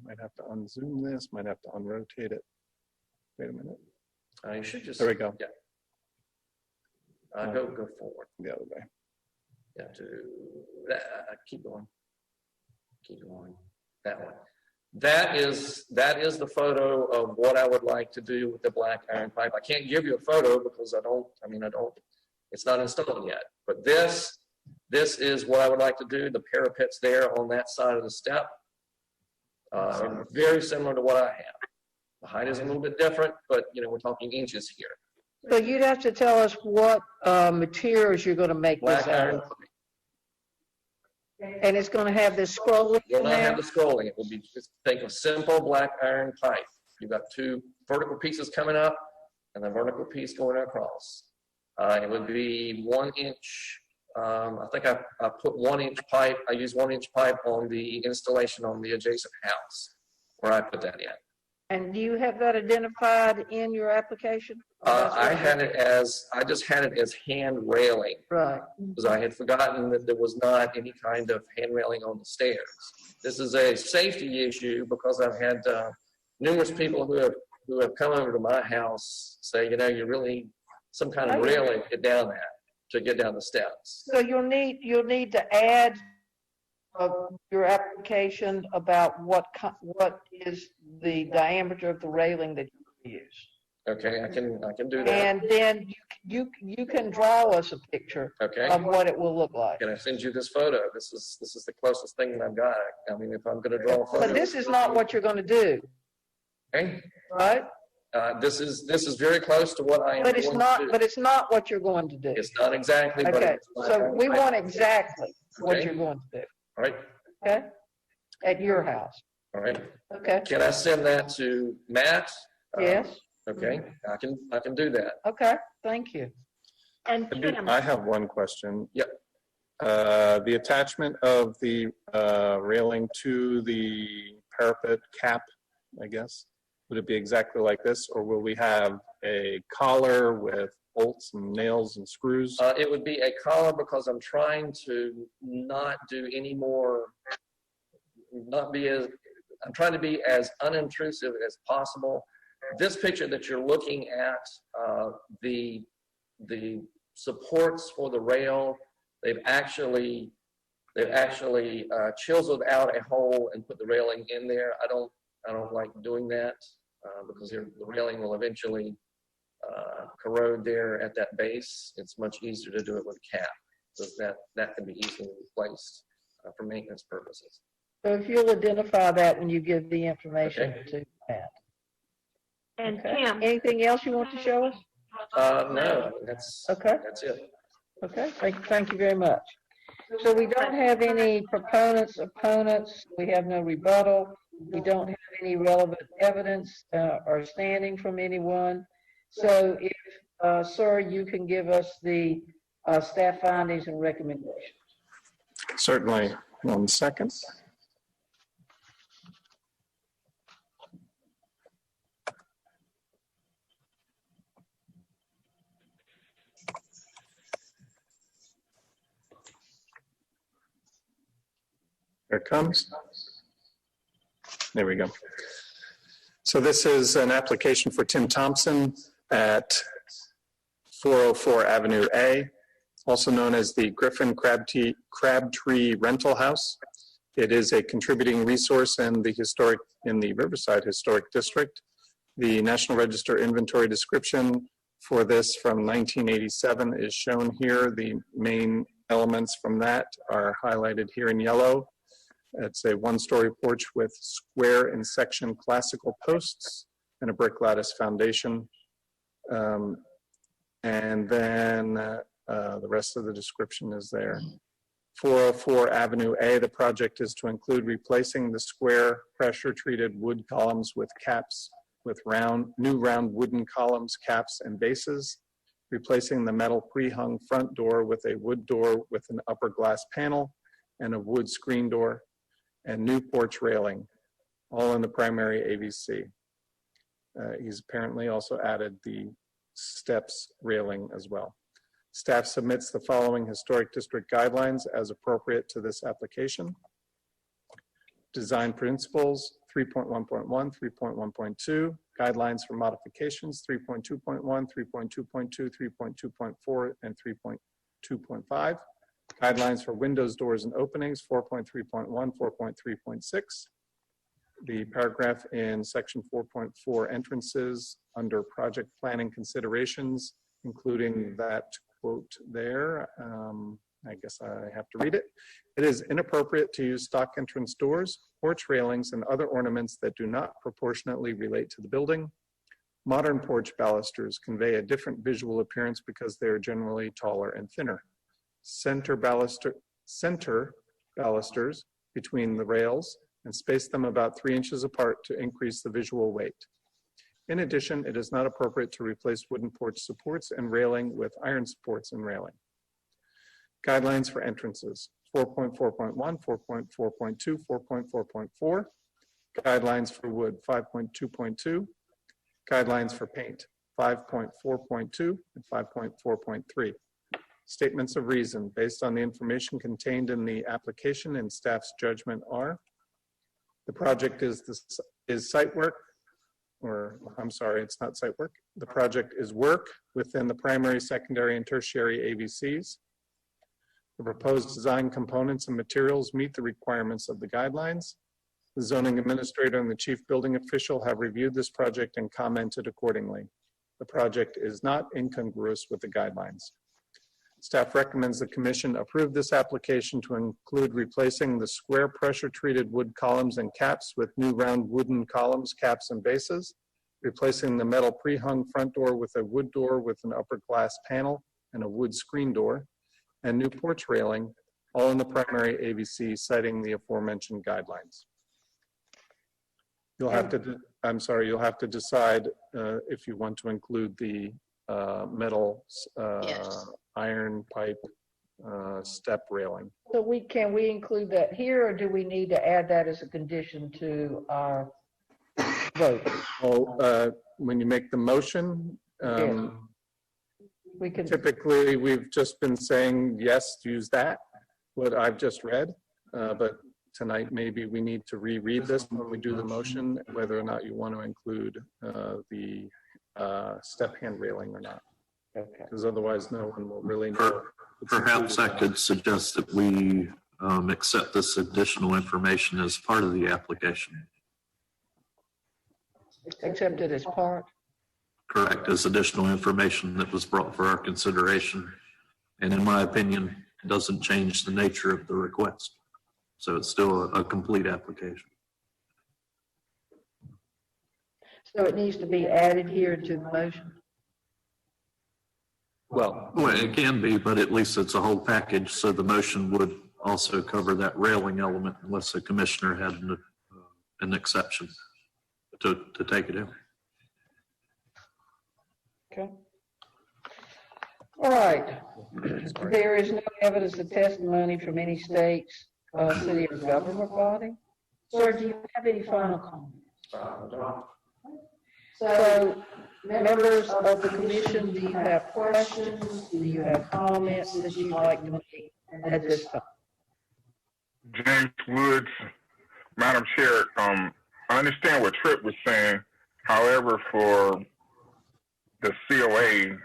might have to unzoom this, might have to unrotate it. Wait a minute. You should just. There we go. Yeah. Go forward. The other way. Yeah, keep going. Keep going. That one. That is the photo of what I would like to do with the black iron pipe. I can't give you a photo because it's not installed yet. But this is what I would like to do. The parapet's there on that side of the step. Very similar to what I have. The height is a little bit different, but we're talking inches here. So you'd have to tell us what materials you're going to make Black this out iron of. And it's going to have this scrolling It will in not there? have the scrolling. It will be, just think of simple black iron pipe. You've got two vertical pieces coming up and the vertical piece going across. It would be 1 inch. I think I put 1 inch pipe. I use 1 inch pipe on the installation on the adjacent house where I put that in. And do you have that identified in your application? I just had it as hand railing. Right. Because I had forgotten that there was not any kind of hand railing on the stairs. This is a safety issue because I've had numerous people who have come over to my house say, you really need some kind of railing to get down the steps. So you'll need to add your application about what is the diameter of the railing that you use. Okay, I can do that. And then you can draw us a picture of what it will look like. Can I send you this photo? This is the closest thing that I've got. I mean, if I'm going to draw a photo. But this is not what you're going to do. Okay. Right? This is very close to what I am. But it's not what you're going to do. It's not exactly. Okay. So we want exactly what you're going to do. All right. Okay. At your house. All right. Okay. Can I send that to Matt? Yes. Okay. I can do that. Okay. Thank you. And Kim, I have one question. Yep. The attachment of the railing to the parapet cap, I guess, would it be exactly like this, or will we have a collar with bolts and nails and screws? It would be a collar because I'm trying to not do any more, I'm trying to be as unintrusive as possible. This picture that you're looking at, the supports for the rail, they've actually chiseled out a hole and put the railing in there. I don't like doing that because the railing will eventually corrode there at that base. It's much easier to do it with a cap, so that can be easily replaced for maintenance purposes. So if you'll identify that when you give the information to Matt. And Kim. Anything else you want to show us? No, that's it. Okay. Thank you very much. So we don't have any proponents, opponents. We have no rebuttal. We don't have any relevant evidence or standing from anyone. So if, sir, you can give us the staff findings and recommendations. Certainly. 1 second. Here it comes. There we go. So this is an application for Tim Thompson at 404 Avenue A, also known as the Griffin Crabtree Rental House. It is a contributing resource in the Riverside Historic District. The National Register inventory description for this from 1987 is shown here. The main elements from that are highlighted here in yellow. It's a one-story porch with square in section classical posts and a brick lattice foundation. And then the rest of the description is there. 404 Avenue A, the project is to include replacing the square pressure-treated wood columns with caps with new round wooden columns, caps, and bases, replacing the metal pre-hung front door with a wood door with an upper glass panel and a wood screen door, and new porch railing, all in the primary AVC. He's apparently also added the steps railing as well. Staff submits the following historic district guidelines as appropriate to this application. Design principles, 3.1.1, 3.1.2, guidelines for modifications, 3.2.1, 3.2.2, 3.2.4, and 3.2.5. Guidelines for windows, doors, and openings, 4.3.1, 4.3.6. The paragraph in section 4.4 entrances under project planning considerations, including that quote there. I guess I have to read it. It is inappropriate to use stock entrance doors, porch railings, and other ornaments that do not proportionately relate to the building. Modern porch balusters convey a different visual appearance because they are generally taller and thinner. Center balusters between the rails and space them about 3 inches apart to increase the visual weight. In addition, it is not appropriate to replace wooden porch supports and railing with iron supports and railing. Guidelines for entrances, 4.4.1, 4.4.2, 4.4.4. Guidelines for wood, 5.2.2. Guidelines for paint, 5.4.2 and 5.4.3. Statements of reason based on the information contained in the application and staff's judgment are: the project is site work, or I'm sorry, it's not site work. The project is work within the primary, secondary, and tertiary AVCs. The proposed design components and materials meet the requirements of the guidelines. The zoning administrator and the chief building official have reviewed this project and commented accordingly. The project is not incongruous with the guidelines. Staff recommends the commission approve this application to include replacing the square pressure-treated wood columns and caps with new round wooden columns, caps, and bases, replacing the metal pre-hung front door with a wood door with an upper glass panel and a wood screen door, and new porch railing, all in the primary AVC, citing the aforementioned guidelines. You'll have to, you'll have to decide if you want to include the metal iron pipe step railing. So can we include that here, or do we need to add that as a condition to our vote? Well, when you make the motion, we can typically we've just been saying yes, use that, what I've just read, but tonight maybe we need to reread this when we do the motion, whether or not you want to include the step hand railing or not. Okay. Because otherwise no one will really know. Perhaps I could suggest that we accept this additional information as part of the application. accept it as part. Correct, as additional information that was brought for our consideration. And in my opinion, it doesn't change the nature of the request. So it's still a complete application. So it needs to be added here to the motion. Well, it can be, but at least it's a whole package. So the motion would also cover that railing element unless the commissioner had an exception to take it in. Okay. All right. There is no evidence of testimony from any states, city, or government body. Sir, do you have any final comments? So, members of the commission, do you have questions? Do you have comments that you'd like to make at this time? James Woods, Madam Chair, I understand what Tripp was saying. However, for the COA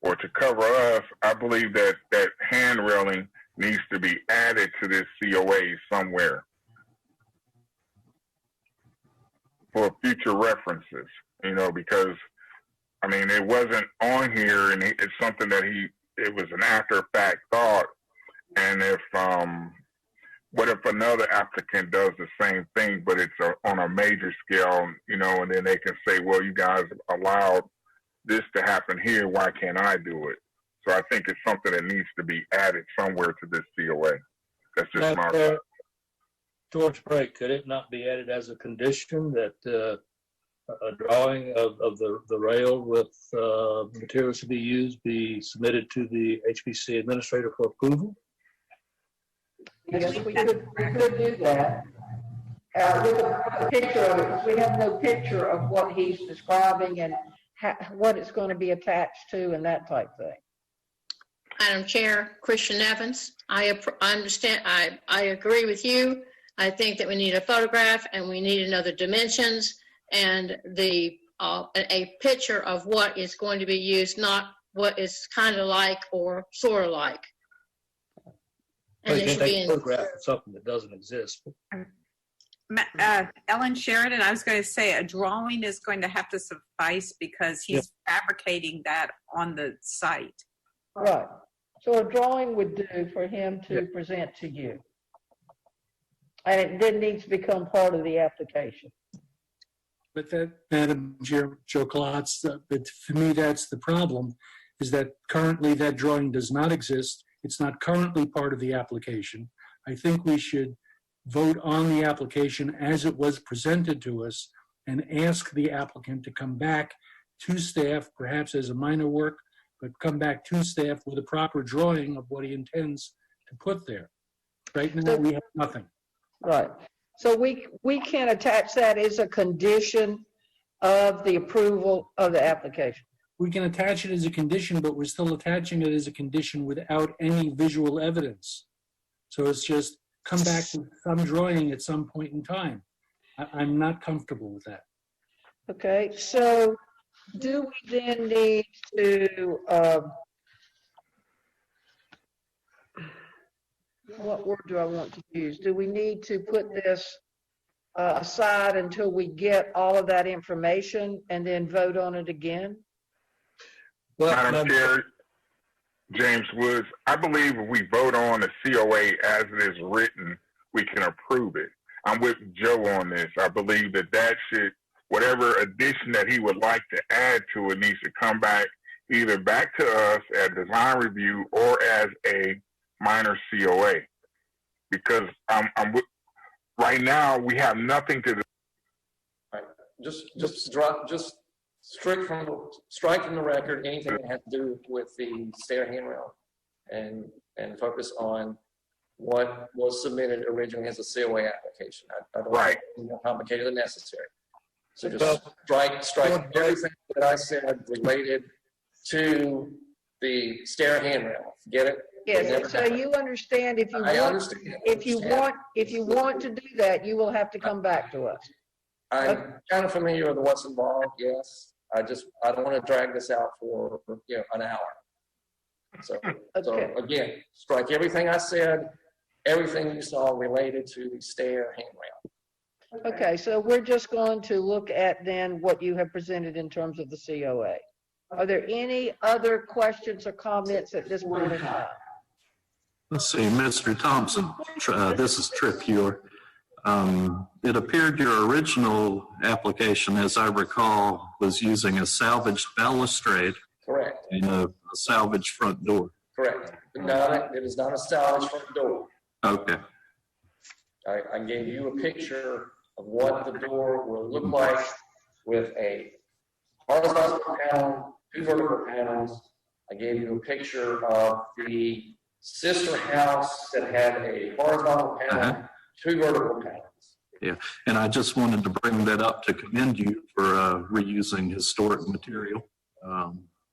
or to cover us, I believe that hand railing needs to be added to this COA somewhere for future references, you know, because, I mean, it wasn't on here and it's something that it was an after fact thought. And if what if another applicant does the same thing, but it's on a major scale, you know, and then they can say, well, you guys allowed this to happen here, why can't I do it? So I think it's something that needs to be added somewhere to this COA. That's just my... George Craig, could it not be added as a condition that a drawing of the rail with materials to be used be submitted to the HPC administrator for approval? Yes, we could do that. With a picture of it, we have no picture of what he's describing and what it's going to be attached to and that type thing. Madam Chair, Christian Evans, I understand, I agree with you. I think that we need a photograph and we need another dimensions and a picture of what is going to be used, not what is kind of like or sort of like. And You can't take a photograph of something that doesn't exist. Ellen Sheridan, I was going to say a drawing is going to have to suffice because he's fabricating that on the site. Right. So a drawing would do for him to present to you. And it then needs to become part of the application. But that, Madam Chair, Joe Klotz, but for me, that's the problem, is that currently that drawing does not exist. It's not currently part of the application. I think we should vote on the application as it was presented to us and ask the applicant to come back to staff, perhaps as a minor work, but come back to staff with a proper drawing of what he intends to put there. Right now, we have nothing. Right. So we can attach that as a condition of the approval of the application. We can attach it as a condition, but we're still attaching it as a condition without any visual evidence. So it's just come back with some drawing at some point in time. I'm not comfortable with that. Okay, so do we then need to, what word do I want to use? Do we need to put this aside until we get all of that information and then vote on it again? Well, Madam Chair, James Woods, I believe if we vote on the COA as it is written, we can approve it. I'm with Joe on this. I believe that should, whatever addition that he would like to add to it needs to come back either back to us at design review or as a minor COA. Because right now we have nothing to do. Right. Just strike from the record anything that has to do with the stair handrail and focus on what was submitted originally as a COA application. I don't want to be more complicated than necessary. So just strike everything that I said related to the stair handrail. Get it? Yes. So you understand if you want to do that, you will have to come back to us. I'm kind of familiar with what's involved. Yes. I don't want to drag this out for an hour. So again, strike everything I said, everything you saw related to the stair handrail. Okay, so we're just going to look at then what you have presented in terms of the COA. Are there any other questions or comments at this point in time? Let's see, Mr. Thompson, this is Trip Hewer. It appeared your original application, as I recall, was using a salvaged balustrade. Correct. And a salvaged front door. Correct. It is not a salvaged front door. Okay. I gave you a picture of what the door will look like with a horizontal panel, 2 vertical panels. I gave you a picture of the sister house that had a horizontal panel, 2 vertical panels. Yeah, and I just wanted to bring that up to commend you for reusing historic material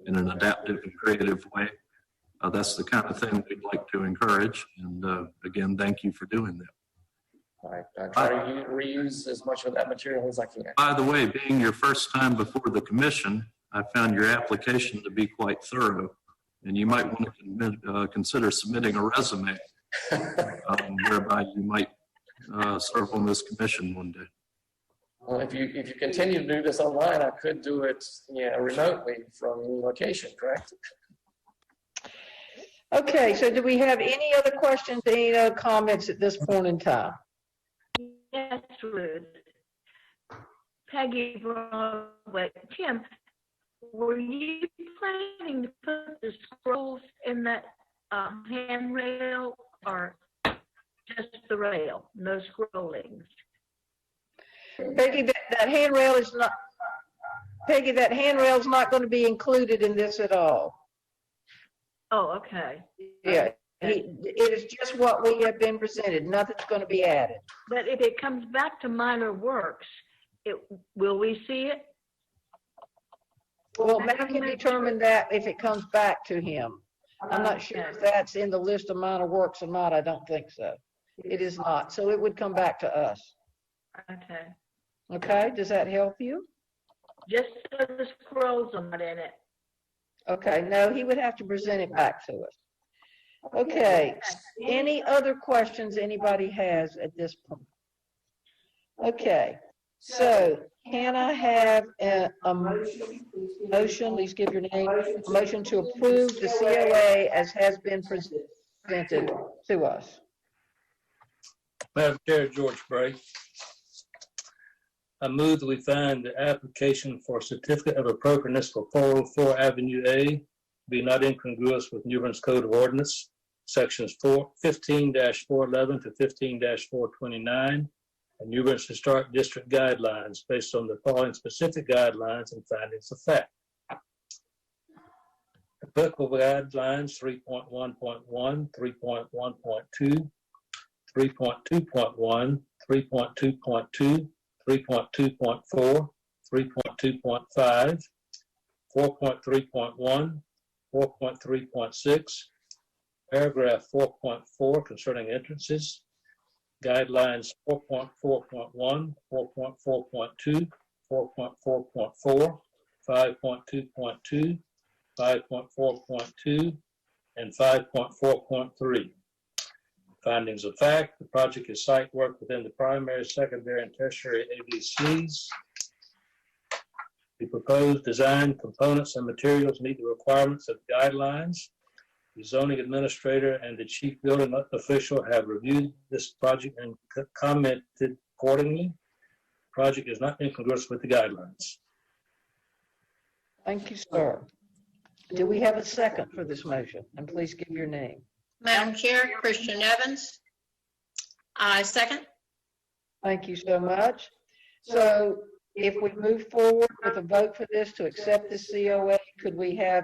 in an adaptive and creative way. That's the kind of thing we'd like to encourage. And again, thank you for doing that. I try to reuse as much of that material as I can. By the way, being your first time before the commission, I found your application to be quite thorough. And you might want to consider submitting a resume whereby you might serve on this commission one day. Well, if you continue to do this online, I could do it remotely from any location, correct? Okay, so do we have any other questions, any other comments at this point in time? Yes, Ruth. Peggy Broadway. Tim, were you planning to put the scrolls in that handrail or just the rail? No scrollings? Peggy, that handrail is not, Peggy, that handrail is not going to be included in this at all. Oh, okay. Yeah, it is just what we have been presented. Nothing's going to be added. But if it comes back to minor works, will we see it? Well, Matt can determine that if it comes back to him. I'm not sure if that's in the list of minor works or not. I don't think so. It is not. So it would come back to us. Okay. Okay, does that help you? Just so the scrolls are not in it. Okay, no, he would have to present it back to us. Okay, any other questions anybody has at this point? Okay, so can I have a motion, please give your name, a motion to approve the COA as has been presented to us? Madam Chair, George Bray. I move that we find the application for certificate of appropriateness for 404 Avenue A be not incongruous with New Bern's Code of Ordinance, sections 15-411 to 15-429, and New Bern's Historic District guidelines based on the following specific guidelines and findings of fact. Applicable guidelines 3.1.1, 3.1.2, 3.2.1, 3.2.2, 3.2.4, 3.2.5, 4.3.1, 4.3.6, paragraph 4.4 concerning entrances, guidelines 4.4.1, 4.4.2, 4.4.4, 5.2.2, 5.4.2, and 5.4.3. Findings of fact, the project is site work within the primary, secondary, and tertiary AVCs. The proposed design, components, and materials meet the requirements of guidelines. The zoning administrator and the chief building official have reviewed this project and commented accordingly. The project is not incongruous with the guidelines. Thank you, sir. Do we have a second for this motion? And please give your name. Madam Chair, Christian Evans. I second. Thank you so much. So if we move forward with a vote for this to accept this COA, could we have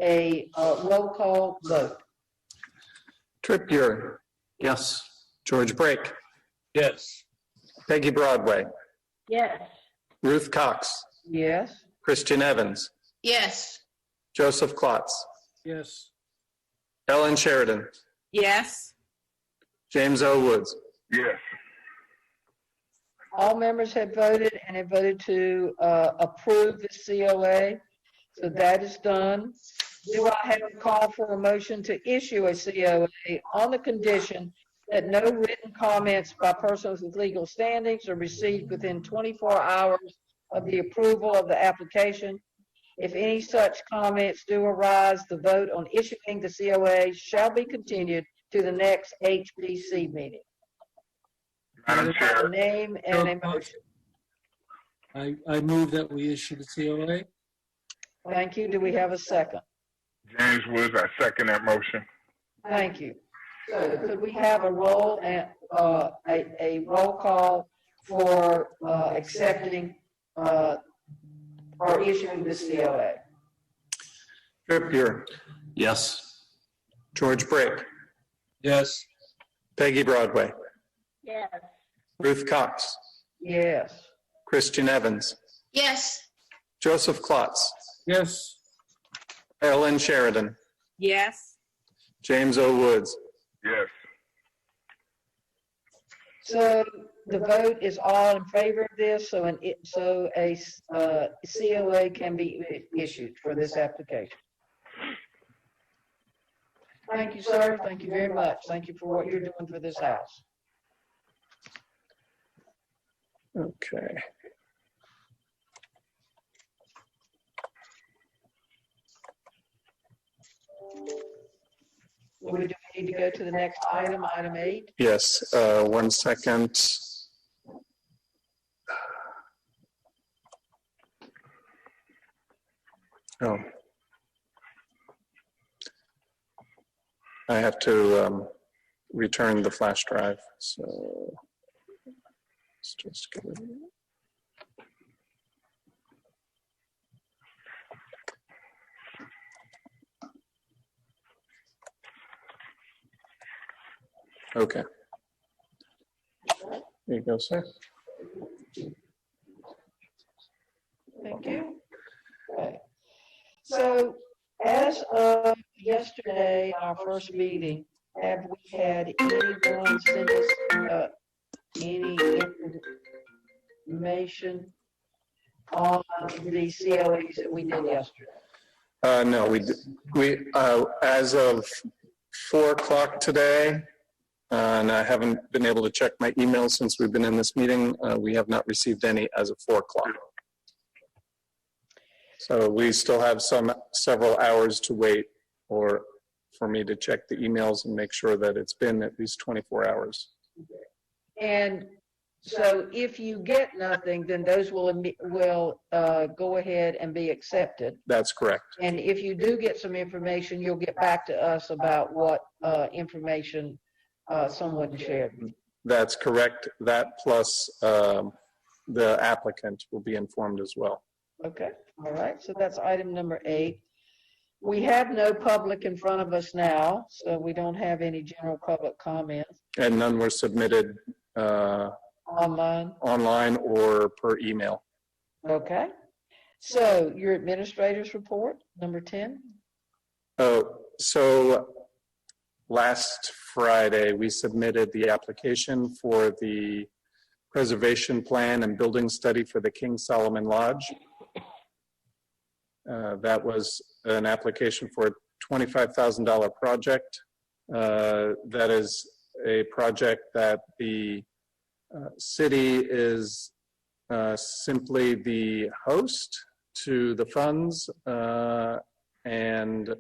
a roll call vote? Trip Buren. Yes. George Brake. Yes. Peggy Broadway. Yes. Ruth Cox. Yes. Christian Evans. Yes. Joseph Klotz. Yes. Ellen Sheridan. Yes. James O. Woods. Yes. All members have voted and have voted to approve the COA. So that is done. Do I have a call for a motion to issue a COA on the condition that no written comments by persons with legal standings are received within 24 hours of the approval of the application? If any such comments do arise, the vote on issuing the COA shall be continued to the next HBC meeting. Madam Chair. A name and a motion. I move that we issue the COA. Thank you. Do we have a second? James Woods, I second that motion. Thank you. So could we have a roll and a roll call for accepting or issuing this COA? Trip Buren. Yes. George Brake. Yes. Peggy Broadway. Yes. Ruth Cox. Yes. Christian Evans. Yes. Joseph Klotz. Yes. Ellen Sheridan. Yes. James O. Woods. Yes. So the vote is all in favor of this, so a COA can be issued for this application. Thank you, sir. Thank you very much. Thank you for what you're doing for this house. Okay. Do we need to go to the next item, item 8? Yes, 1 second. Oh. I have to return the flash drive, so let's just get rid of it. Okay. There you go, sir. Thank you. Okay. So as of yesterday, our first meeting, have we had anyone send us any information on the COEs that we did yesterday? No, we as of 4 o'clock today, and I haven't been able to check my email since we've been in this meeting. We have not received any as of 4 o'clock. So we still have several hours to wait, or for me to check the emails and make sure that it's been at least 24 hours. And so if you get nothing, then those will go ahead and be accepted. That's correct. And if you do get some information, you'll get back to us about what information someone shared. That's correct. That plus the applicant will be informed as well. Okay, all right, so that's item number 8. We have no public in front of us now, so we don't have any general public comments. And none were submitted online or per email. Okay, so your administrator's report, number 10. Oh, so last Friday, we submitted the application for the preservation plan and building study for the King Solomon Lodge. That was an application for a $25,000 project. That is a project that the city is simply the host to the funds, and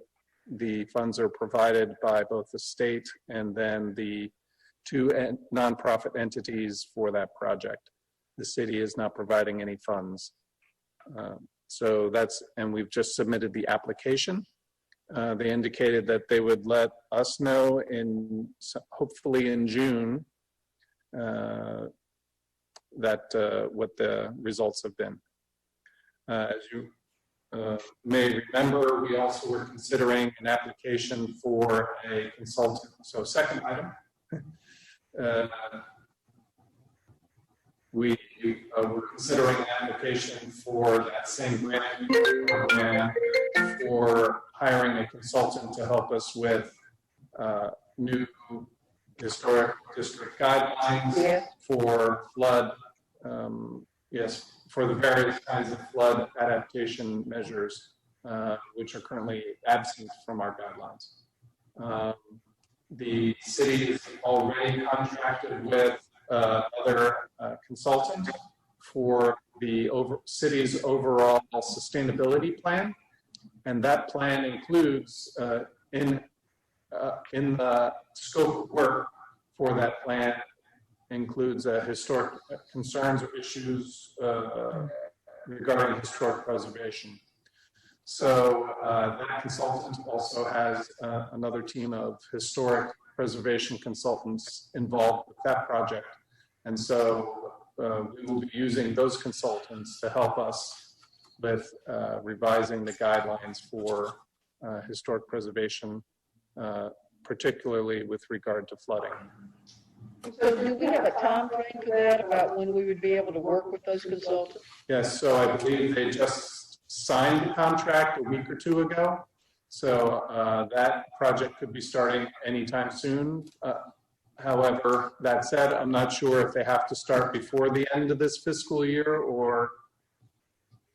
the funds are provided by both the state and then the 2 nonprofit entities for that project. The city is not providing any funds. So that's, and we've just submitted the application. They indicated that they would let us know hopefully in June that what the results have been. As you may remember, we also were considering an application for a consultant. So second item, we were considering an application for that same grant program for hiring a consultant to help us with new historic district guidelines for flood, for the various kinds of flood adaptation measures, which are currently absent from our guidelines. The city is already contracted with other consultant for the city's overall sustainability plan, and that plan includes in the scope of work for that plan includes historic concerns or issues regarding historic preservation. So that consultant also has another team of historic preservation consultants involved with that project. And so we will be using those consultants to help us with revising the guidelines for historic preservation, particularly with regard to flooding. So do we have a time frame for that, about when we would be able to work with those consultants? Yes, so I believe they just signed the contract a week or 2 ago. So that project could be starting anytime soon. However, that said, I'm not sure if they have to start before the end of this fiscal year or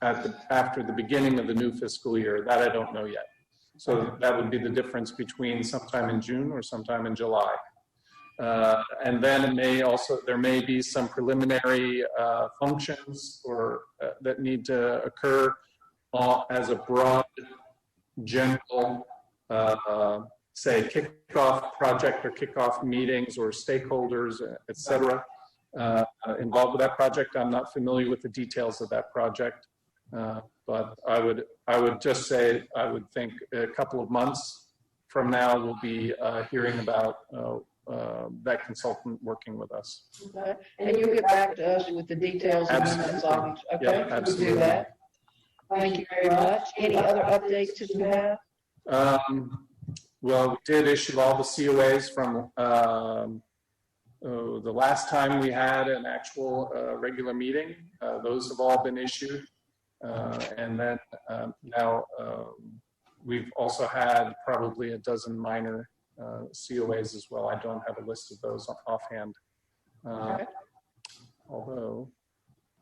after the beginning of the new fiscal year. That I don't know yet. So that would be the difference between sometime in June or sometime in July. And then there may be some preliminary functions or that need to occur as a broad general say, kickoff project or kickoff meetings or stakeholders, et cetera, involved with that project. I'm not familiar with the details of that project, but I would just say, I would think a couple of months from now, we'll be hearing about that consultant working with us. Okay. And you'll get back to us with the details of the consultants. Okay, Yeah, we'll absolutely. do that. Thank you very much. Any other updates that you have? Well, we did issue all the COAs from the last time we had an actual regular meeting. Those have all been issued. And then now we've also had probably a dozen minor COAs as well. I don't have a list of those offhand. Although,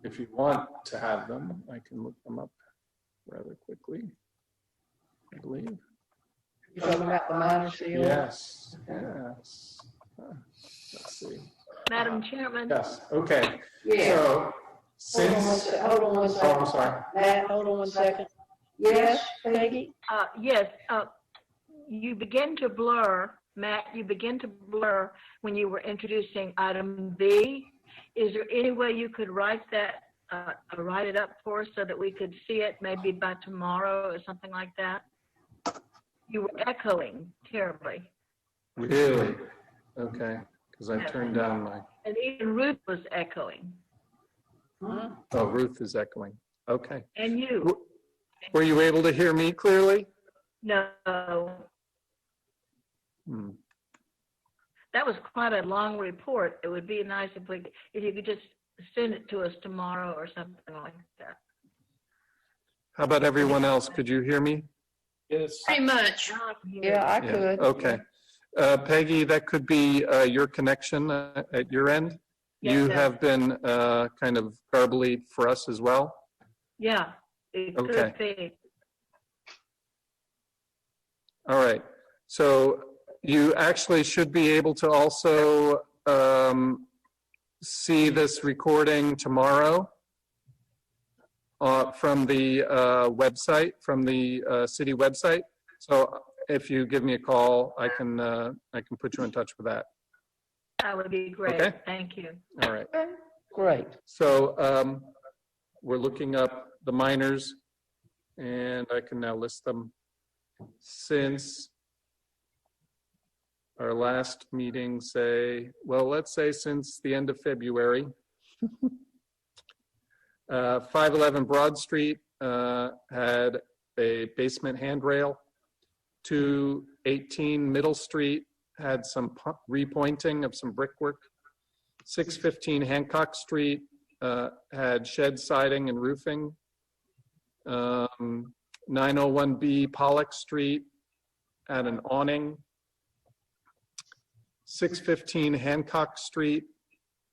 if you want to have them, I can look them up rather quickly, I believe. You're talking about the minor COA? Yes, yes. Let's see. Madam Chairman? Yes, okay. Yeah. So, since... Hold on one second. Oh, I'm sorry. Matt, hold on one second. Yes, Peggy? Yes, you begin to blur, Matt, you begin to blur when you were introducing item B. Is there any way you could write that, write it up for us so that we could see it maybe by tomorrow or something like that? You were echoing terribly. Really? Okay, because I turned down my... And even Ruth was echoing. Oh, Ruth is echoing. Okay. And you. Were you able to hear me clearly? No. That was quite a long report. It would be nice if you could just send it to us tomorrow or something like that. How about everyone else? Could you hear me? Yes. Pretty much. Yeah, I could. Okay. Peggy, that could be your connection at your end. Yes, You sir. have been kind of garbly for us as well. Yeah, it Okay. could be. All right. So you actually should be able to also see this recording tomorrow from the website, from the city website. So if you give me a call, I can put you in touch with that. That would be great. Okay. Thank you. All right. Great. So we're looking up the minors, and I can now list them. Since our last meeting, let's say since the end of February, 511 Broad Street had a basement handrail. 218 Middle Street had some repointing of some brickwork. 615 Hancock Street had shed siding and roofing. 901B Pollock Street had an awning. 615 Hancock Street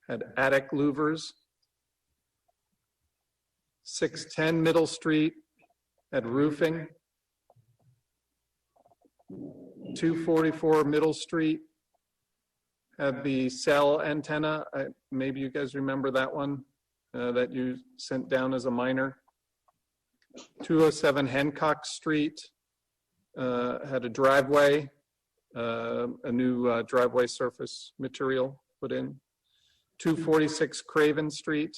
had attic louvers. 610 Middle Street had roofing. 244 Middle Street had the cell antenna. Maybe you guys remember that one that you sent down as a minor. 207 Hancock Street had a driveway, a new driveway surface material put in. 246 Craven Street,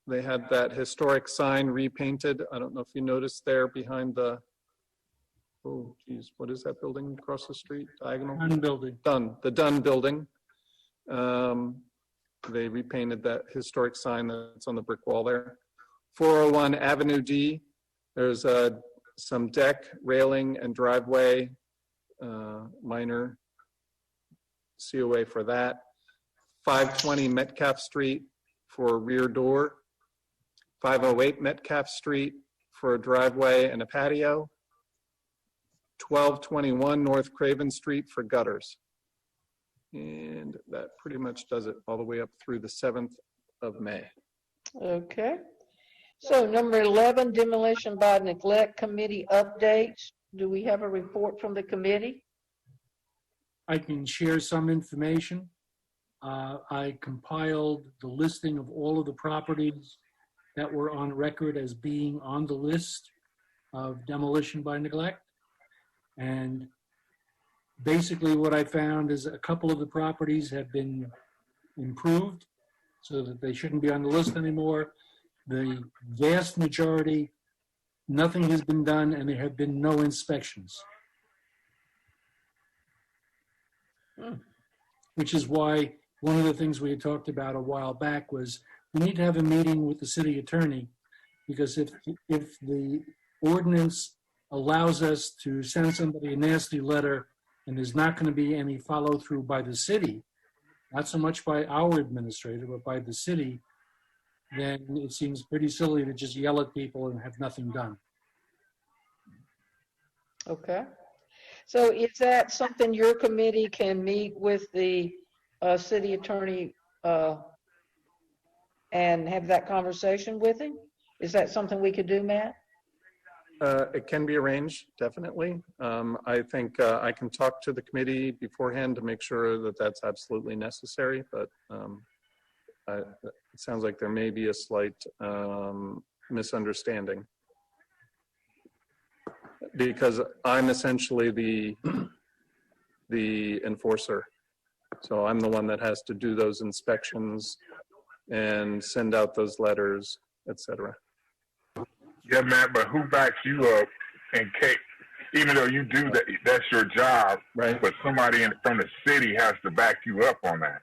they had that historic sign repainted. I don't know if you noticed there behind the, oh geez, what is that building across the street, diagonal? Dunn Building. Dunn, the Dunn Building. They repainted that historic sign that's on the brick wall there. 401 Avenue D, there's some deck, railing, and driveway, minor COA for that. 520 Metcalf Street for a rear door. 508 Metcalf Street for a driveway and a patio. 1221 North Craven Street for gutters. And that pretty much does it all the way up through the 7th of May. Okay. So number 11, demolition by neglect committee updates. Do we have a report from the committee? I can share some information. I compiled the listing of all of the properties that were on record as being on the list of demolition by neglect. And Basically, what I found is a couple of the properties have been improved so that they shouldn't be on the list anymore. The vast majority, nothing has been done and there have been no inspections. Which is why one of the things we had talked about a while back was we need to have a meeting with the city attorney, because if the ordinance allows us to send somebody a nasty letter and there's not going to be any follow through by the city, not so much by our administrator, but by the city, then it seems pretty silly to just yell at people and have nothing done. Okay. So is that something your committee can meet with the city attorney and have that conversation with him? Is that something we could do, Matt? It can be arranged, definitely. I think I can talk to the committee beforehand to make sure that that's absolutely necessary, but it sounds like there may be a slight misunderstanding. Because I'm essentially the enforcer. So I'm the one that has to do those inspections and send out those letters, etc. Yeah, Matt, but who backs you up in case, even though you do that, that's your job, right? But somebody from the city has to back you up on that.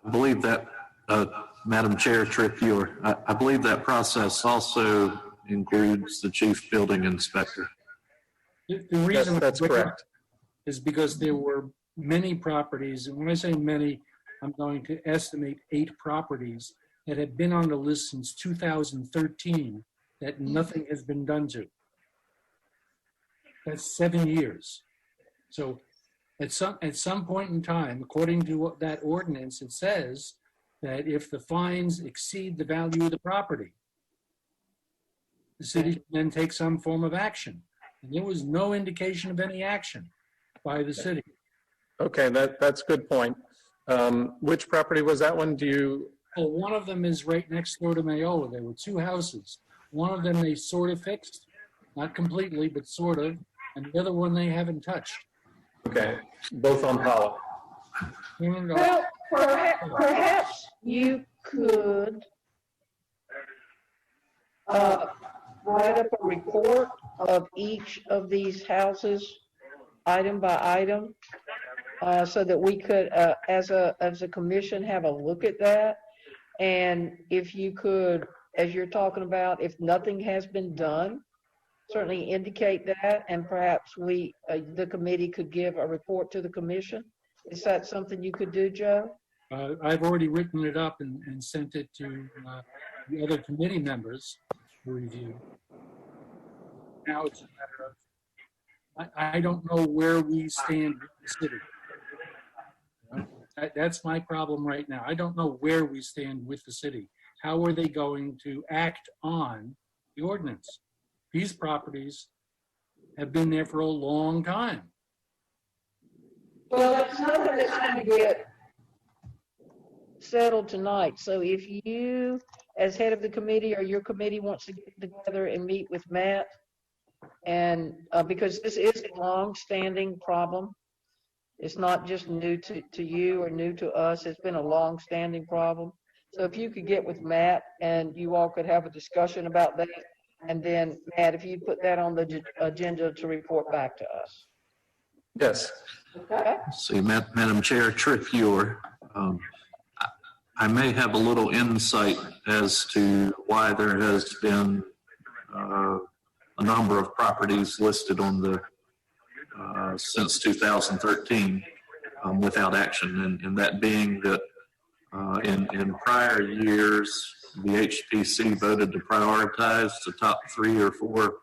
I believe that, Madam Chair, I believe that process also includes the chief building inspector. The reason that's correct. Is because there were many properties, and when I say many, I'm going to estimate 8 properties that have been on the list since 2013 that nothing has been done to. That's 7 years. So at some point in time, according to that ordinance, it says that if the fines exceed the value of the property, the city can then take some form of action. And there was no indication of any action by the city. Okay, that's a good point. Which property was that one? Well, one of them is right next door to Mayola. There were 2 houses. One of them they sort of fixed, not completely, but sort of. And the other one they haven't touched. Okay, both on Paula. Well, perhaps you could write up a report of each of these houses, item by item, so that we could, as a commission, have a look at that. And if you could, as you're talking about, if nothing has been done, certainly indicate that, and perhaps we, the committee, could give a report to the commission. Is that something you could do, Joe? I've already written it up and sent it to the other committee members for review. Now it's a matter of, I don't know where we stand with the city. You know, that's my problem right now. I don't know where we stand with the city. How are they going to act on the ordinance? These properties have been there for a long time. Well, it's nothing that's going to get settled tonight. So if you, as head of the committee, or your committee wants to get together and meet with Matt, and because this is a long-standing problem, it's not just new to you or new to us. It's been a long-standing problem. So if you could get with Matt and you all could have a discussion about that, and then Matt, if you put that on the agenda to report back to us. Yes. Okay. See, Madam Chair, I may have a little insight as to why there has been a number of properties listed on the since 2013 without action, and that being that in prior years the HPC voted to prioritize the top 3 or 4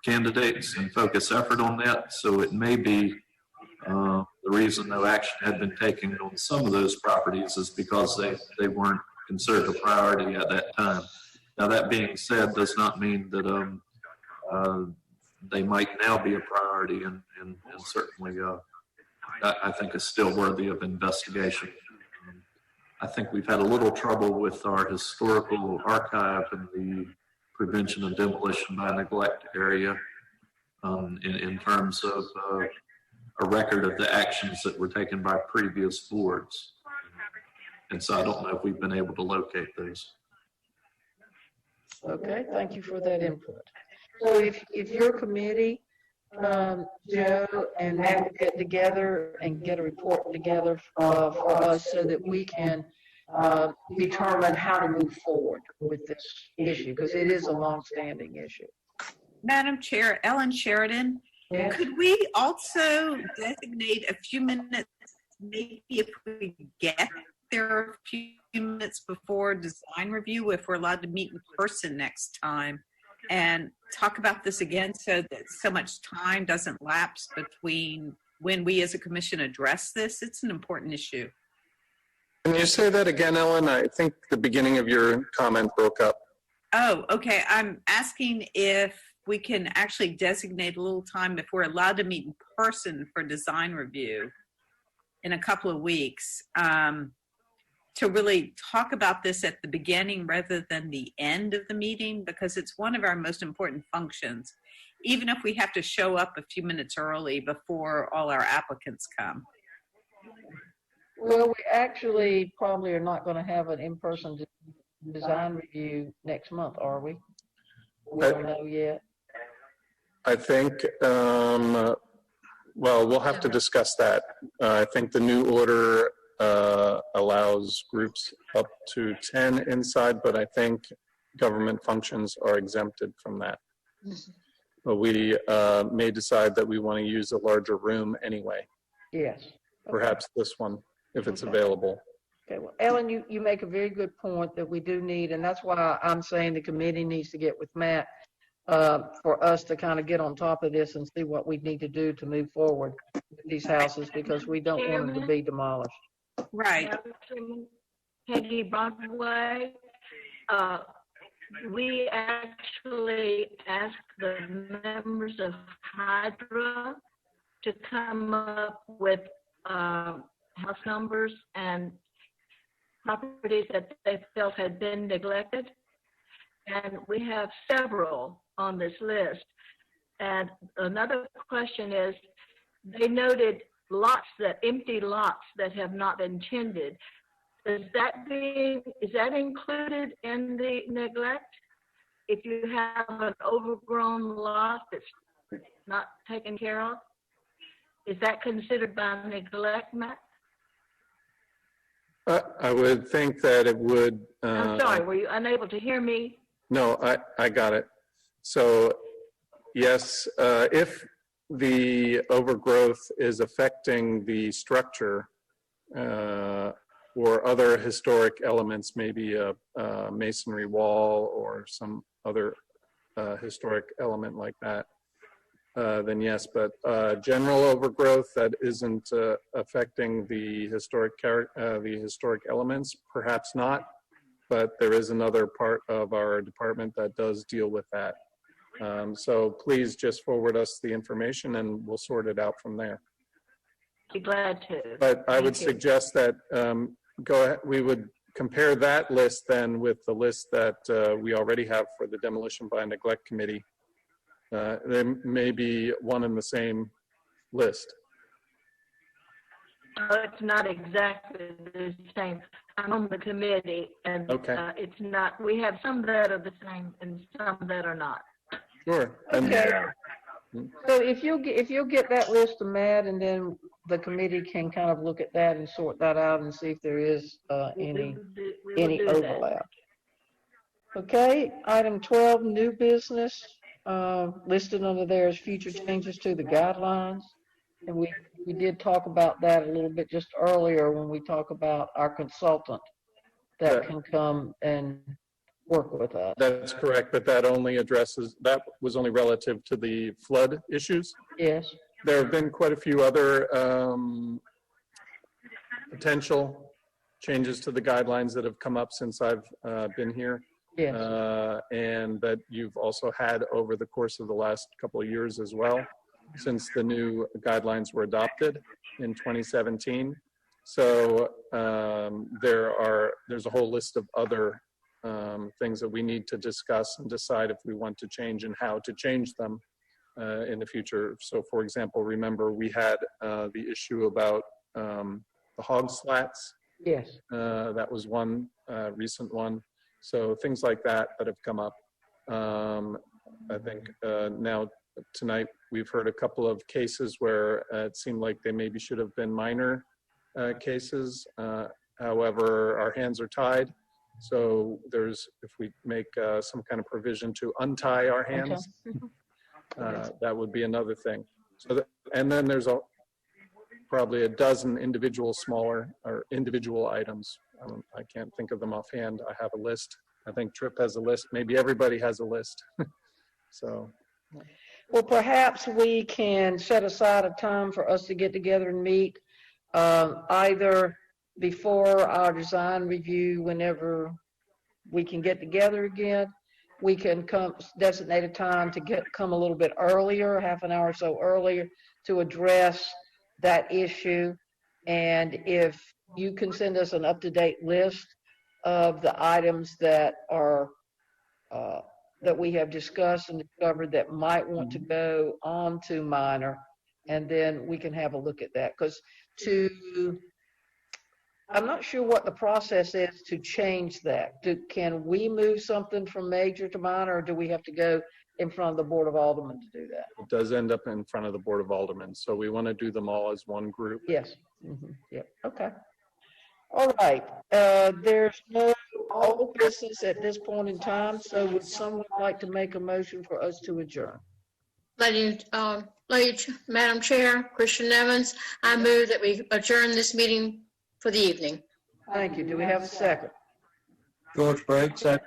candidates and focus effort on that. So it may be the reason no action had been taken on some of those properties is because they weren't considered a priority at that time. Now, that being said, does not mean that they might now be a priority, and certainly I think is still worthy of investigation. I think we've had a little trouble with our historical archive in the prevention of demolition by neglect area in terms of a record of the actions that were taken by previous boards. And so I don't know if we've been able to locate those. Okay, thank you for that input. So if your committee, Joe and Matt will get together and get a report together for us so that we can determine how to move forward with this issue, because it is a longstanding issue. Madam Chair, Ellen Sheridan, Yes. could we also designate a few minutes, maybe if we get there a few minutes before design review, if we're allowed to meet in person next time, and talk about this again so that so much time doesn't lapse between when we as a commission address this? It's an important issue. Can you say that again, Ellen? I think the beginning of your comment broke up. Oh, okay. I'm asking if we can actually designate a little time if we're allowed to meet in person for design review in a couple of weeks, to really talk about this at the beginning rather than the end of the meeting, because it's one of our most important functions, even if we have to show up a few minutes early before all our applicants come. Well, we actually probably are not going to have an in-person design review next month, are we? We don't know yet. I think, well, we'll have to discuss that. I think the new order allows groups up to 10 inside, but I think government functions are exempted from that. But we may decide that we want to use a larger room anyway. Yes. Okay. Perhaps this one, if it's available. Okay, well, Ellen, you make a very good point that we do need, and that's why I'm saying the committee needs to get with Matt for us to kind of get on top of this and see what we need to do to move forward with these houses, because we don't want them to be demolished. Right. Peggy Broadway, we actually asked the members of Hydra to come up with house numbers and properties that they felt had been neglected. And we have several on this list. And another question is, they noted empty lots that have not been tended. Is that included in the neglect? If you have an overgrown lot that's not taken care of, is that considered by neglect, Matt? I would think that it would. I'm sorry, were you unable to hear me? No, I got it. So yes, if the overgrowth is affecting the structure or other historic elements, maybe a masonry wall or some other historic element like that, then yes. But general overgrowth that isn't affecting the historic elements, perhaps not. But there is another part of our department that does deal with that. So please just forward us the information and we'll sort it out from there. Be glad to. But I would suggest that go ahead, we would compare that list then with the list that we already have for the Demolition by Neglect Committee. There may be one in the same list. It's not exactly the same. I'm on the committee, and it's not. We have some that are the same and some that are not. Sure. Okay. So if you'll get that list to Matt, and then the committee can kind of look at that and sort that out and see if there is any overlap. Okay. Item 12, new business. Listed under there is future changes to the guidelines. And we did talk about that a little bit just earlier when we talk about our consultant that can come and work with us. That's correct, but that was only relative to the flood issues. Yes. There have been quite a few other potential changes to the guidelines that have come up since I've been here. Yes. And that you've also had over the course of the last couple of years as well, since the new guidelines were adopted in 2017. So there's a whole list of other things that we need to discuss and decide if we want to change and how to change them in the future. So for example, remember we had the issue about the hog slats. Yes. That was one recent one. So things like that have come up. I think now tonight we've heard a couple of cases where it seemed like they maybe should have been minor cases. However, our hands are tied. So if we make some kind of provision to untie our hands, that would be another thing. So and then there's probably a dozen individual smaller or individual items. I can't think of them offhand. I have a list. I think Tripp has a list. Maybe everybody has a list. So. Well, perhaps we can set aside a time for us to get together and meet, either before our design review, whenever we can get together again. We can designate a time to come a little bit earlier, half an hour or so earlier, to address that issue. And if you can send us an up-to-date list of the items that are that we have discussed and discovered that might want to go on to minor, and then we can have a look at that. Because I'm not sure what the process is to change that. Can we move something from major to minor, or do we have to go in front of the Board of Aldermen to do that? It does end up in front of the Board of Aldermen. So we want to do them all as one group. Yes. Yep. Okay. All right. There's no old business at this point in time. So would someone like to make a motion for us to adjourn? Madam Chair, Christian Evans, I move that we adjourn this meeting for the evening. Thank you. Do we have a second? George Briggs, second.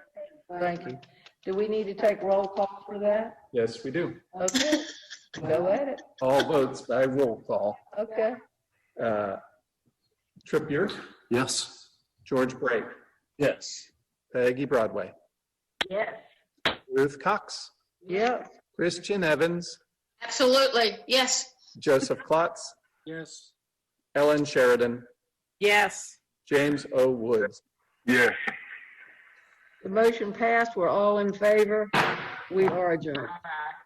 Thank you. Do we need to take roll call for that? Yes, we do. Okay. Go at it. All votes by roll call. Okay. Tripp Yurt, Yes. George Brake, Yes. Peggy Broadway, Yes. Ruth Cox, Yeah. Christian Evans, Absolutely, yes. Joseph Klotz, Yes. Ellen Sheridan, Yes. James O. Woods. Yes. The motion passed. We're all in favor. We are adjourned. Bye-bye.